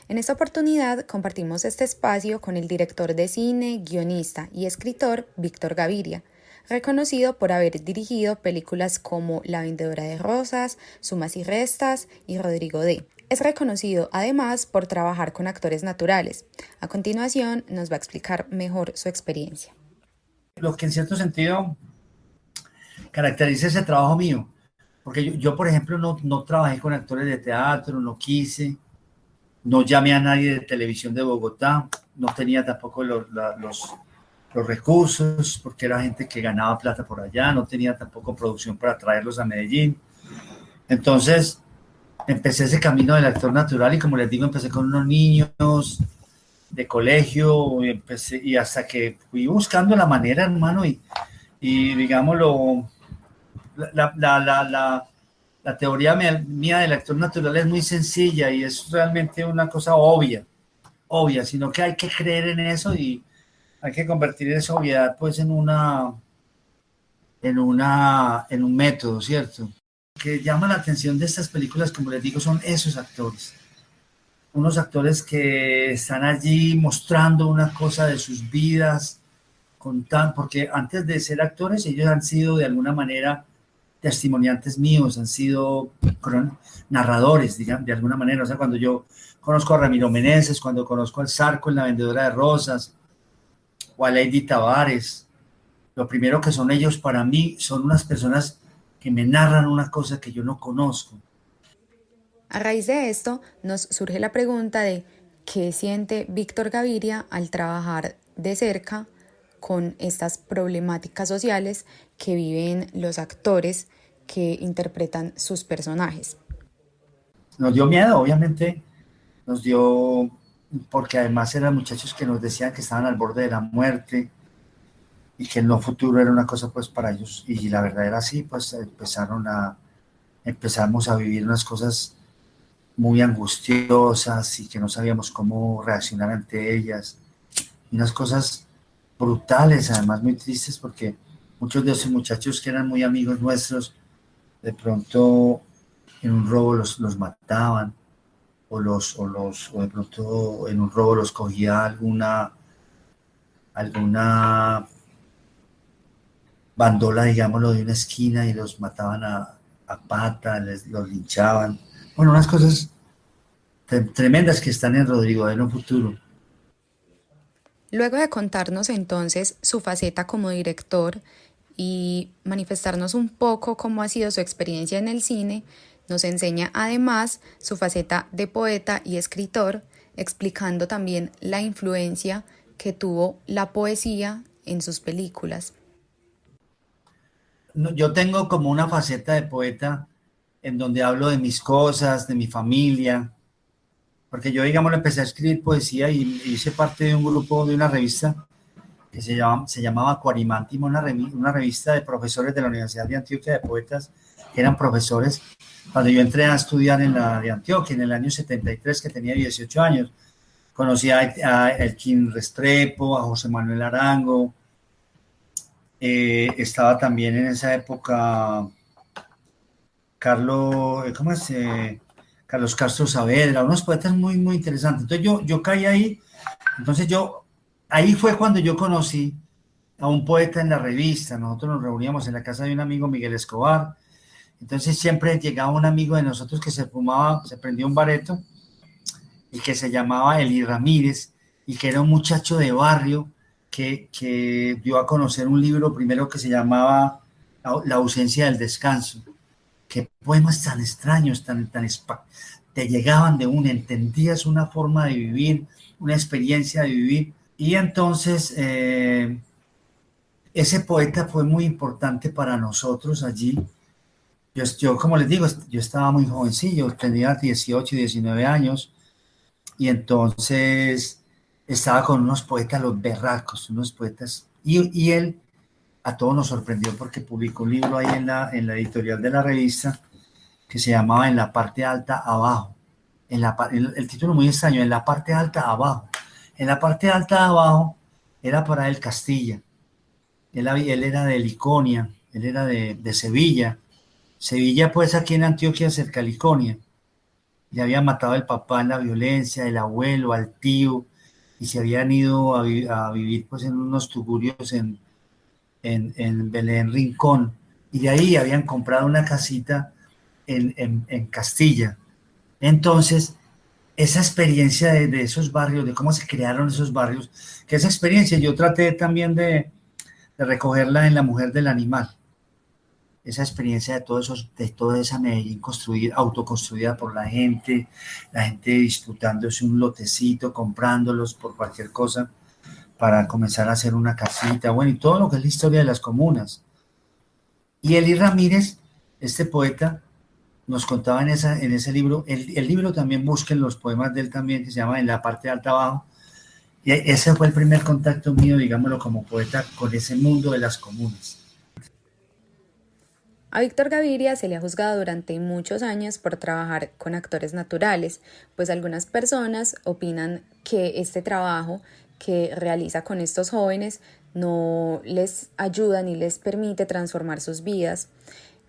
En esta oportunidad compartimos este espacio con el director de cine, guionista y escritor Víctor Gaviria, reconocido por haber dirigido películas como La vendedora de rosas, Sumas y restas y Rodrigo D. Es reconocido además por trabajar con actores naturales. A continuación nos va a explicar mejor su experiencia. Lo que en cierto sentido caracteriza ese trabajo mío, porque yo por ejemplo, no trabajé con actores de teatro, no quise, no llamé a nadie de televisión de Bogotá, no tenía tampoco los recursos, porque era gente que ganaba plata por allá, no tenía tampoco producción para traerlos a Medellín. Entonces empecé ese camino del actor natural y, como les digo, empecé con unos niños de colegio y hasta que fui buscando la manera, hermano, y digámoslo, la teoría mía del actor natural es muy sencilla y es realmente una cosa obvia, sino que hay que creer en eso y hay que convertir esa obviedad pues en un método, ¿cierto? Lo que llama la atención de estas películas, como les digo, son esos actores. Unos actores que están allí mostrando una cosa de sus vidas, porque antes de ser actores ellos han sido de alguna manera testimoniantes míos, han sido narradores, digamos, de alguna manera. O sea, cuando yo conozco a Ramiro Meneses, cuando conozco al Zarco en La vendedora de rosas, o a Lady Tavares, lo primero que son ellos para mí son unas personas que me narran una cosa que yo no conozco. A raíz de esto nos surge la pregunta de ¿qué siente Víctor Gaviria al trabajar de cerca con estas problemáticas sociales que viven los actores que interpretan sus personajes? Nos dio miedo, obviamente, nos dio, porque además eran muchachos que nos decían que estaban al borde de la muerte y que el no futuro era una cosa pues para ellos, y la verdad era así, pues empezamos a vivir unas cosas muy angustiosas y que no sabíamos cómo reaccionar ante ellas, y unas cosas brutales, además muy tristes, porque muchos de esos muchachos que eran muy amigos nuestros, de pronto en un robo los mataban, o de pronto en un robo los cogía alguna bandola, digámoslo, de una esquina y los mataban a pata, los linchaban. Bueno, unas cosas tremendas que están en Rodrigo de No Futuro. Luego de contarnos entonces su faceta como director y manifestarnos un poco cómo ha sido su experiencia en el cine, nos enseña además su faceta de poeta y escritor, explicando también la influencia que tuvo la poesía en sus películas. Yo tengo como una faceta de poeta en donde hablo de mis cosas, de mi familia, porque yo, digamos, empecé a escribir poesía y hice parte de un grupo, de una revista que se llamaba Cuarimántima, una revista de profesores de la Universidad de Antioquia, de poetas que eran profesores. Cuando yo entré a estudiar en la de Antioquia, en el año 73, que tenía 18 años, conocí a Elkin Restrepo, a José Manuel Arango, estaba también en esa época Carlos Castro Saavedra, unos poetas muy, muy interesantes. Entonces yo caí ahí, entonces ahí fue cuando yo conocí a un poeta en la revista. Nosotros nos reuníamos en la casa de un amigo, Miguel Escobar. Entonces siempre llegaba un amigo de nosotros que se prendía un bareto y que se llamaba Eli Ramírez y que era un muchacho de barrio que dio a conocer un libro primero que se llamaba La ausencia del descanso. Qué poemas tan extraños, te llegaban de entendías una forma de vivir, una experiencia de vivir. Y entonces ese poeta fue muy importante para nosotros allí. Yo, como les digo, yo estaba muy jovencillo, tenía 18, 19 años, y entonces estaba con unos poetas, los berracos, unos poetas, y él a todos nos sorprendió porque publicó un libro ahí en la editorial de la revista que se llamaba En la parte alta abajo. El título muy extraño, En la parte alta abajo. En la parte alta abajo era para él Castilla. Él era de Liconia, él era de Sevilla. Sevilla, pues, aquí en Antioquia, cerca de Liconia. Le había matado el papá en la violencia, el abuelo, al tío, y se habían ido a vivir, pues, en unos tugurios en Belén Rincón, y de ahí habían comprado una casita en Castilla. Entonces, esa experiencia de esos barrios, de cómo se crearon esos barrios, que esa experiencia yo traté también de recogerla en La mujer del animal. Esa experiencia de toda esa Medellín autoconstruida por la gente disputándose un lotecito, comprándolos por cualquier cosa para comenzar a hacer una casita, bueno, y todo lo que es la historia de las comunas. Y Eli Ramírez, este poeta, nos contaba en ese libro, el libro también busquen los poemas de él también, que se llama En la parte alta abajo, y ese fue el primer contacto mío, digámoslo, como poeta con ese mundo de las comunas. A Víctor Gaviria se le ha juzgado durante muchos años por trabajar con actores naturales, pues algunas personas opinan que este trabajo que realiza con estos jóvenes no les ayuda ni les permite transformar sus vidas.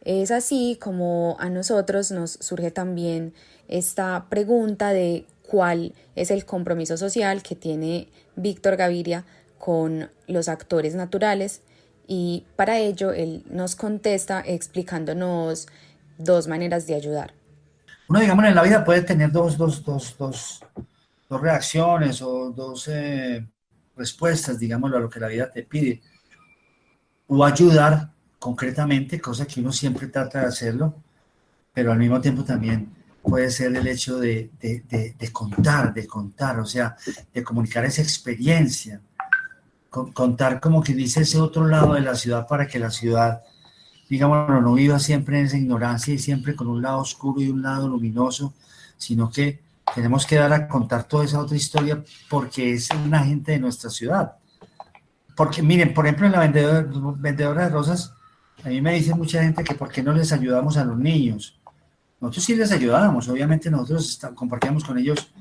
Es así como a nosotros nos surge también esta pregunta de cuál es el compromiso social que tiene Víctor Gaviria con los actores naturales, y para ello él nos contesta explicándonos dos maneras de ayudar. Uno, digamos, en la vida puede tener dos reacciones o dos respuestas, digámoslo, a lo que la vida te pide. O ayudar concretamente, cosa que uno siempre trata de hacerlo, pero al mismo tiempo también puede ser el hecho de contar, o sea, de comunicar esa experiencia, contar como que dice ese otro lado de la ciudad para que la ciudad, digamos, no viva siempre en esa ignorancia y siempre con un lado oscuro y un lado luminoso, sino que tenemos que dar a contar toda esa otra historia porque es una gente de nuestra ciudad. Porque miren, por ejemplo, en la vendedora de rosas, a mí me dice mucha gente que por qué no les ayudamos a los niños. Nosotros sí les ayudábamos, obviamente nosotros compartíamos con ellos,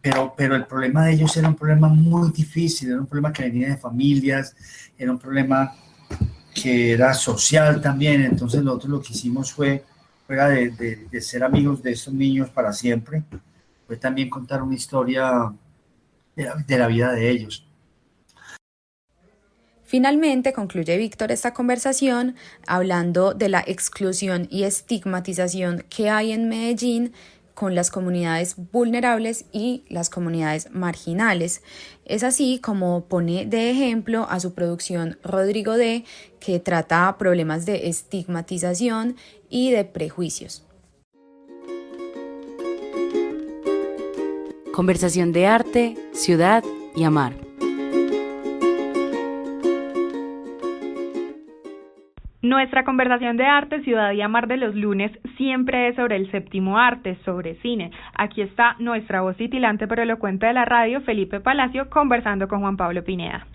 pero el problema de ellos era un problema muy difícil, era un problema que venía de familias, era un problema que era social también. Entonces nosotros lo que hicimos fue, fuera de ser amigos de estos niños para siempre, fue también contar una historia de la vida de ellos. Finalmente, concluye Víctor esta conversación hablando de la exclusión y estigmatización que hay en Medellín con las comunidades vulnerables y las comunidades marginales. Es así como pone de ejemplo a su producción Rodrigo D., que trata problemas de estigmatización y de prejuicios. Conversación de arte, ciudad y amar. Nuestra conversación de arte, ciudad y amar de los lunes siempre es sobre el séptimo arte, sobre cine. Aquí está nuestra voz titilante pero elocuente de la radio, Felipe Palacio, conversando con Juan Pablo Pineda.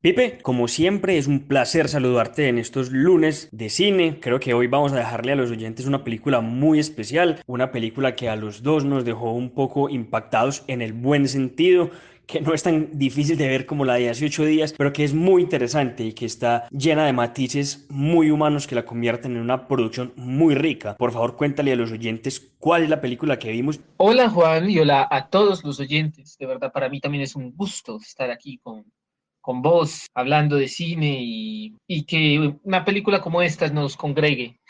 Pipe, como siempre, es un placer saludarte en estos lunes de cine. Creo que hoy vamos a dejarle a los oyentes una película muy especial, una película que a los dos nos dejó un poco impactados en el buen sentido, que no es tan difícil de ver como la de hace 8 días, pero que es muy interesante y que está llena de matices muy humanos que la convierten en una producción muy rica. Por favor, cuéntale a los oyentes cuál es la película que vimos. Hola Juan y hola a todos los oyentes. De verdad, para mí también es un gusto estar aquí con vos, hablando de cine y que una película como esta nos congregue.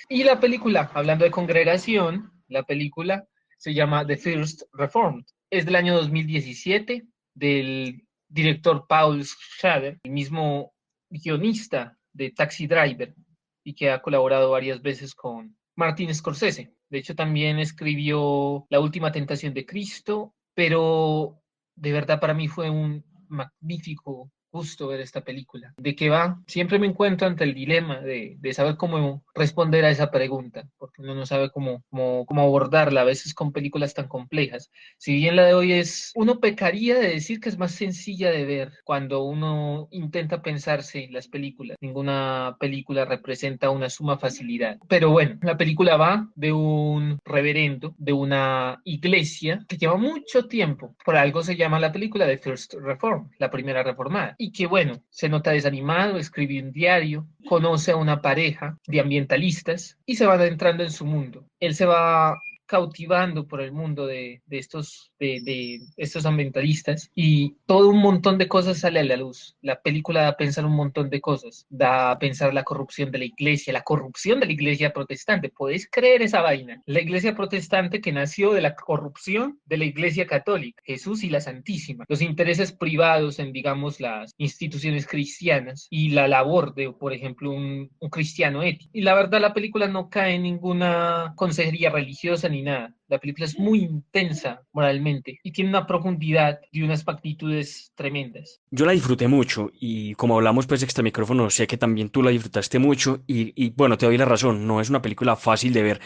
Y la película, hablando de congregación, la película se llama The First Reformed. Es del año 2017, del director Paul Schrader, el mismo guionista de Taxi Driver y que ha colaborado varias veces con Martin Scorsese. De hecho, también escribió La Última Tentación de Cristo, pero de verdad para mí fue un magnífico gusto ver esta película. ¿De qué va? Siempre me encuentro ante el dilema de saber cómo responder a esa pregunta, porque uno no sabe cómo abordarla, a veces con películas tan complejas. Si bien la de hoy uno pecaría de decir que es más sencilla de ver cuando uno intenta pensarse las películas. Ninguna película representa una suma facilidad. Pero bueno, la película va de un reverendo, de una iglesia que lleva mucho tiempo. Por algo se llama la película The First Reform, la primera reformada. Y que bueno, se nota desanimado, escribe un diario, conoce a una pareja de ambientalistas y se va adentrando en su mundo. Él se va cautivando por el mundo de estos ambientalistas y todo un montón de cosas sale a la luz. La película da a pensar un montón de cosas, da a pensar la corrupción de la iglesia protestante. ¿Podéis creer esa vaina? La iglesia protestante que nació de la corrupción de la iglesia católica, Jesús y la Santísima, los intereses privados en, digamos, las instituciones cristianas y la labor de, por ejemplo, un cristiano ético. Y la verdad, la película no cae en ninguna consejería religiosa ni nada. La película es muy intensa moralmente y tiene una profundidad y unas magnitudes tremendas. Yo la disfruté mucho y como hablamos pues extra micrófono, sé que también tú la disfrutaste mucho y bueno, te doy la razón, no es una película fácil de ver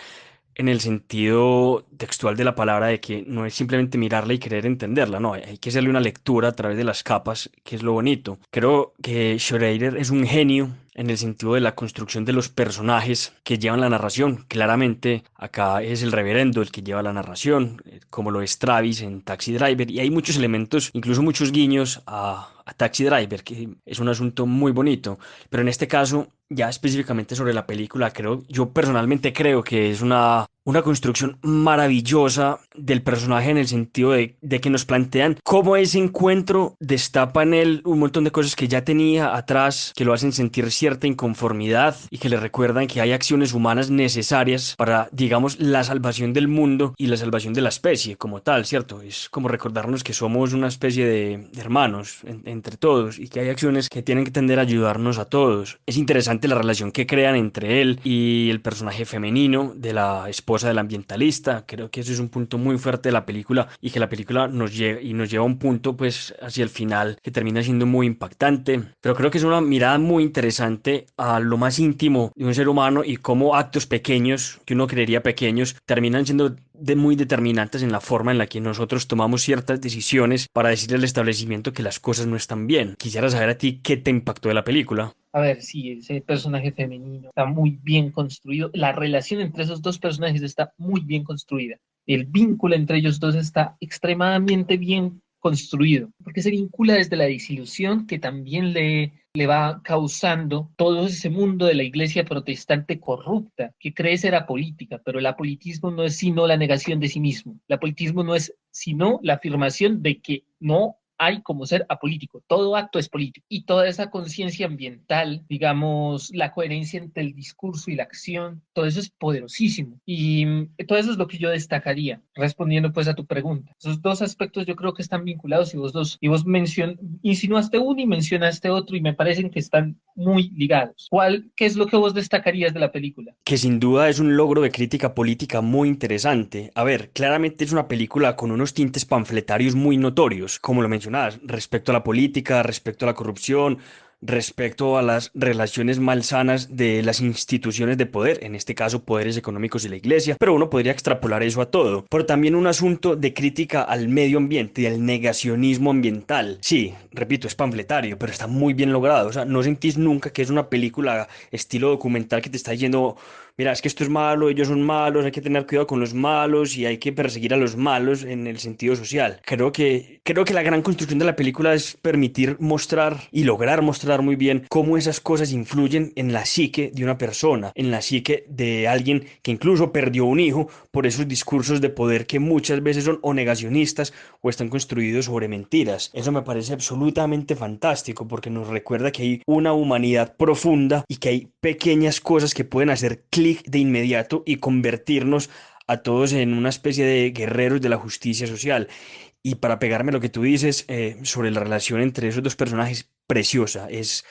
en el sentido textual de la palabra, de que no es simplemente mirarla y querer entenderla, no, hay que hacerle una lectura a través de las capas, que es lo bonito. Creo que Schrader es un genio en el sentido de la construcción de los personajes que llevan la narración. Claramente acá es el reverendo el que lleva la narración, como lo es Travis en Taxi Driver, y hay muchos elementos, incluso muchos guiños a Taxi Driver, que es un asunto muy bonito, pero en este caso, ya específicamente sobre la película, yo personalmente creo que es una construcción maravillosa del personaje, en el sentido de que nos plantean cómo ese encuentro destapa en él un montón de cosas que ya tenía atrás, que lo hacen sentir cierta inconformidad y que le recuerdan que hay acciones humanas necesarias para, digamos, la salvación del mundo y la salvación de la especie como tal, ¿cierto? Es como recordarnos que somos una especie de hermanos entre todos y que hay acciones que tienen que tender a ayudarnos a todos. Es interesante la relación que crean entre él y el personaje femenino de la esposa del ambientalista. Creo que eso es un punto muy fuerte de la película y que la película nos lleva a un punto pues hacia el final que termina siendo muy impactante, pero creo que es una mirada muy interesante a lo más íntimo de un ser humano y cómo actos pequeños, que uno creería pequeños, terminan siendo muy determinantes en la forma en la que nosotros tomamos ciertas decisiones para decirle al establecimiento que las cosas no están bien. Quisiera saber a ti qué te impactó de la película. A ver, sí, ese personaje femenino está muy bien construido. La relación entre esos dos personajes está muy bien construida. El vínculo entre ellos dos está extremadamente bien construido, porque se vincula desde la desilusión que también le va causando todo ese mundo de la iglesia protestante corrupta, que cree ser apolítica, pero el apolitismo no es sino la negación de sí mismo. El apolitismo no es sino la afirmación de que no hay como ser apolítico, todo acto es político y toda esa conciencia ambiental, digamos, la coherencia entre el discurso y la acción, todo eso es poderosísimo y todo eso es lo que yo destacaría, respondiendo pues a tu pregunta. Esos dos aspectos yo creo que están vinculados y vos insinuaste uno y mencionaste otro y me parecen que están muy ligados. ¿Qué es lo que vos destacarías de la película? Que sin duda es un logro de crítica política muy interesante. A ver, claramente es una película con unos tintes panfletarios muy notorios, como lo mencionabas, respecto a la política, respecto a la corrupción, respecto a las relaciones malsanas de las instituciones de poder, en este caso poderes económicos y la iglesia, pero uno podría extrapolar eso a todo. Pero también un asunto de crítica al medio ambiente y al negacionismo ambiental. Sí, repito, es panfletario, pero está muy bien logrado. O sea, no sentís nunca que es una película estilo documental que te está diciendo: mira, es que esto es malo, ellos son malos, hay que tener cuidado con los malos y hay que perseguir a los malos en el sentido social. Creo que la gran construcción de la película es permitir mostrar y lograr mostrar muy bien cómo esas cosas influyen en la psique de una persona, en la psique de alguien que incluso perdió un hijo por esos discursos de poder que muchas veces son o negacionistas o están construidos sobre mentiras. Eso me parece absolutamente fantástico porque nos recuerda que hay una humanidad profunda y que hay pequeñas cosas que pueden hacer clic de inmediato y convertirnos a todos en una especie de guerreros de la justicia social. Y para pegarme a lo que tú dices sobre la relación entre esos dos personajes, preciosa, es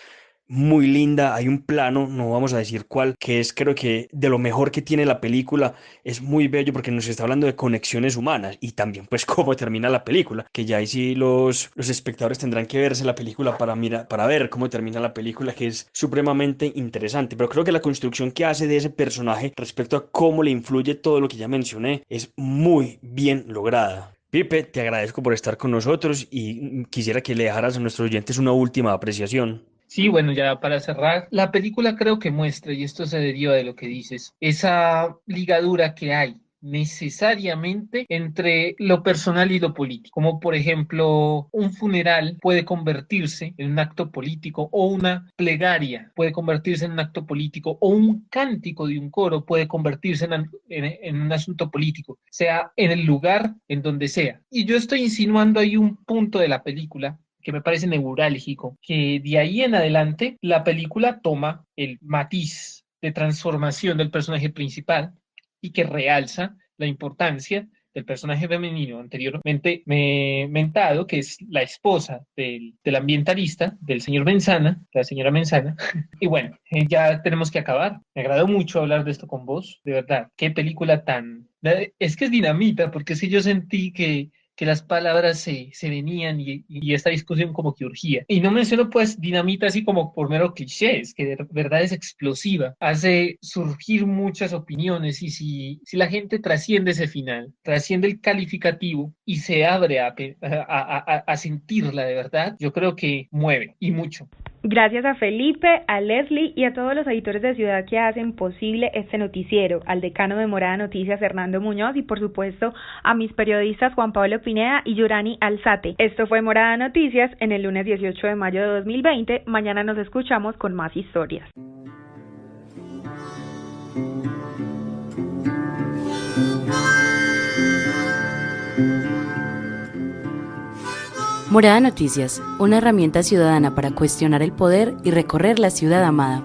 muy linda. Hay un plano, no vamos a decir cuál, que es, creo que de lo mejor que tiene la película. Es muy bello porque nos está hablando de conexiones humanas y también pues cómo termina la película, que ya ahí sí los espectadores tendrán que verse la película para ver cómo termina la película, que es supremamente interesante. Pero creo que la construcción que hace de ese personaje respecto a cómo le influye todo lo que ya mencioné es muy bien lograda. Pipe, te agradezco por estar con nosotros y quisiera que le dejaras a nuestros oyentes una última apreciación. Sí, bueno, ya para cerrar, la película creo que muestra, y esto se deriva de lo que dices, esa ligadura que hay necesariamente entre lo personal y lo político, como por ejemplo un funeral puede convertirse en un acto político o una plegaria puede convertirse en un acto político o un cántico de un coro puede convertirse en un asunto político, sea en el lugar en donde sea. Y yo estoy insinuando ahí un punto de la película que me parece neurálgico, que de ahí en adelante la película toma el matiz de transformación del personaje principal y que realza la importancia del personaje femenino anteriormente mentado, que es la esposa del ambientalista, del señor Menzana, la señora Menzana. Y bueno, ya tenemos que acabar. Me agradó mucho hablar de esto con vos, de verdad. Qué película tan... Es que es dinamita, porque sí yo sentí que las palabras se venían y esta discusión como que urgía. Y no menciono pues dinamita así como por mero clichés, que de verdad es explosiva, hace surgir muchas opiniones y si la gente trasciende ese final, trasciende el calificativo y se abre a sentirla de verdad, yo creo que mueve y mucho. Gracias a Felipe, a Leslie y a todos los editores de Ciudad que hacen posible este noticiero, al decano de Morada Noticias, Hernando Muñoz, y por supuesto a mis periodistas Juan Pablo Pineda y Yorani Alzate. Esto fue Morada Noticias en el lunes 18 de mayo de 2020. Mañana nos escuchamos con más historias. Morada Noticias, una herramienta ciudadana para cuestionar el poder y recorrer la ciudad amada.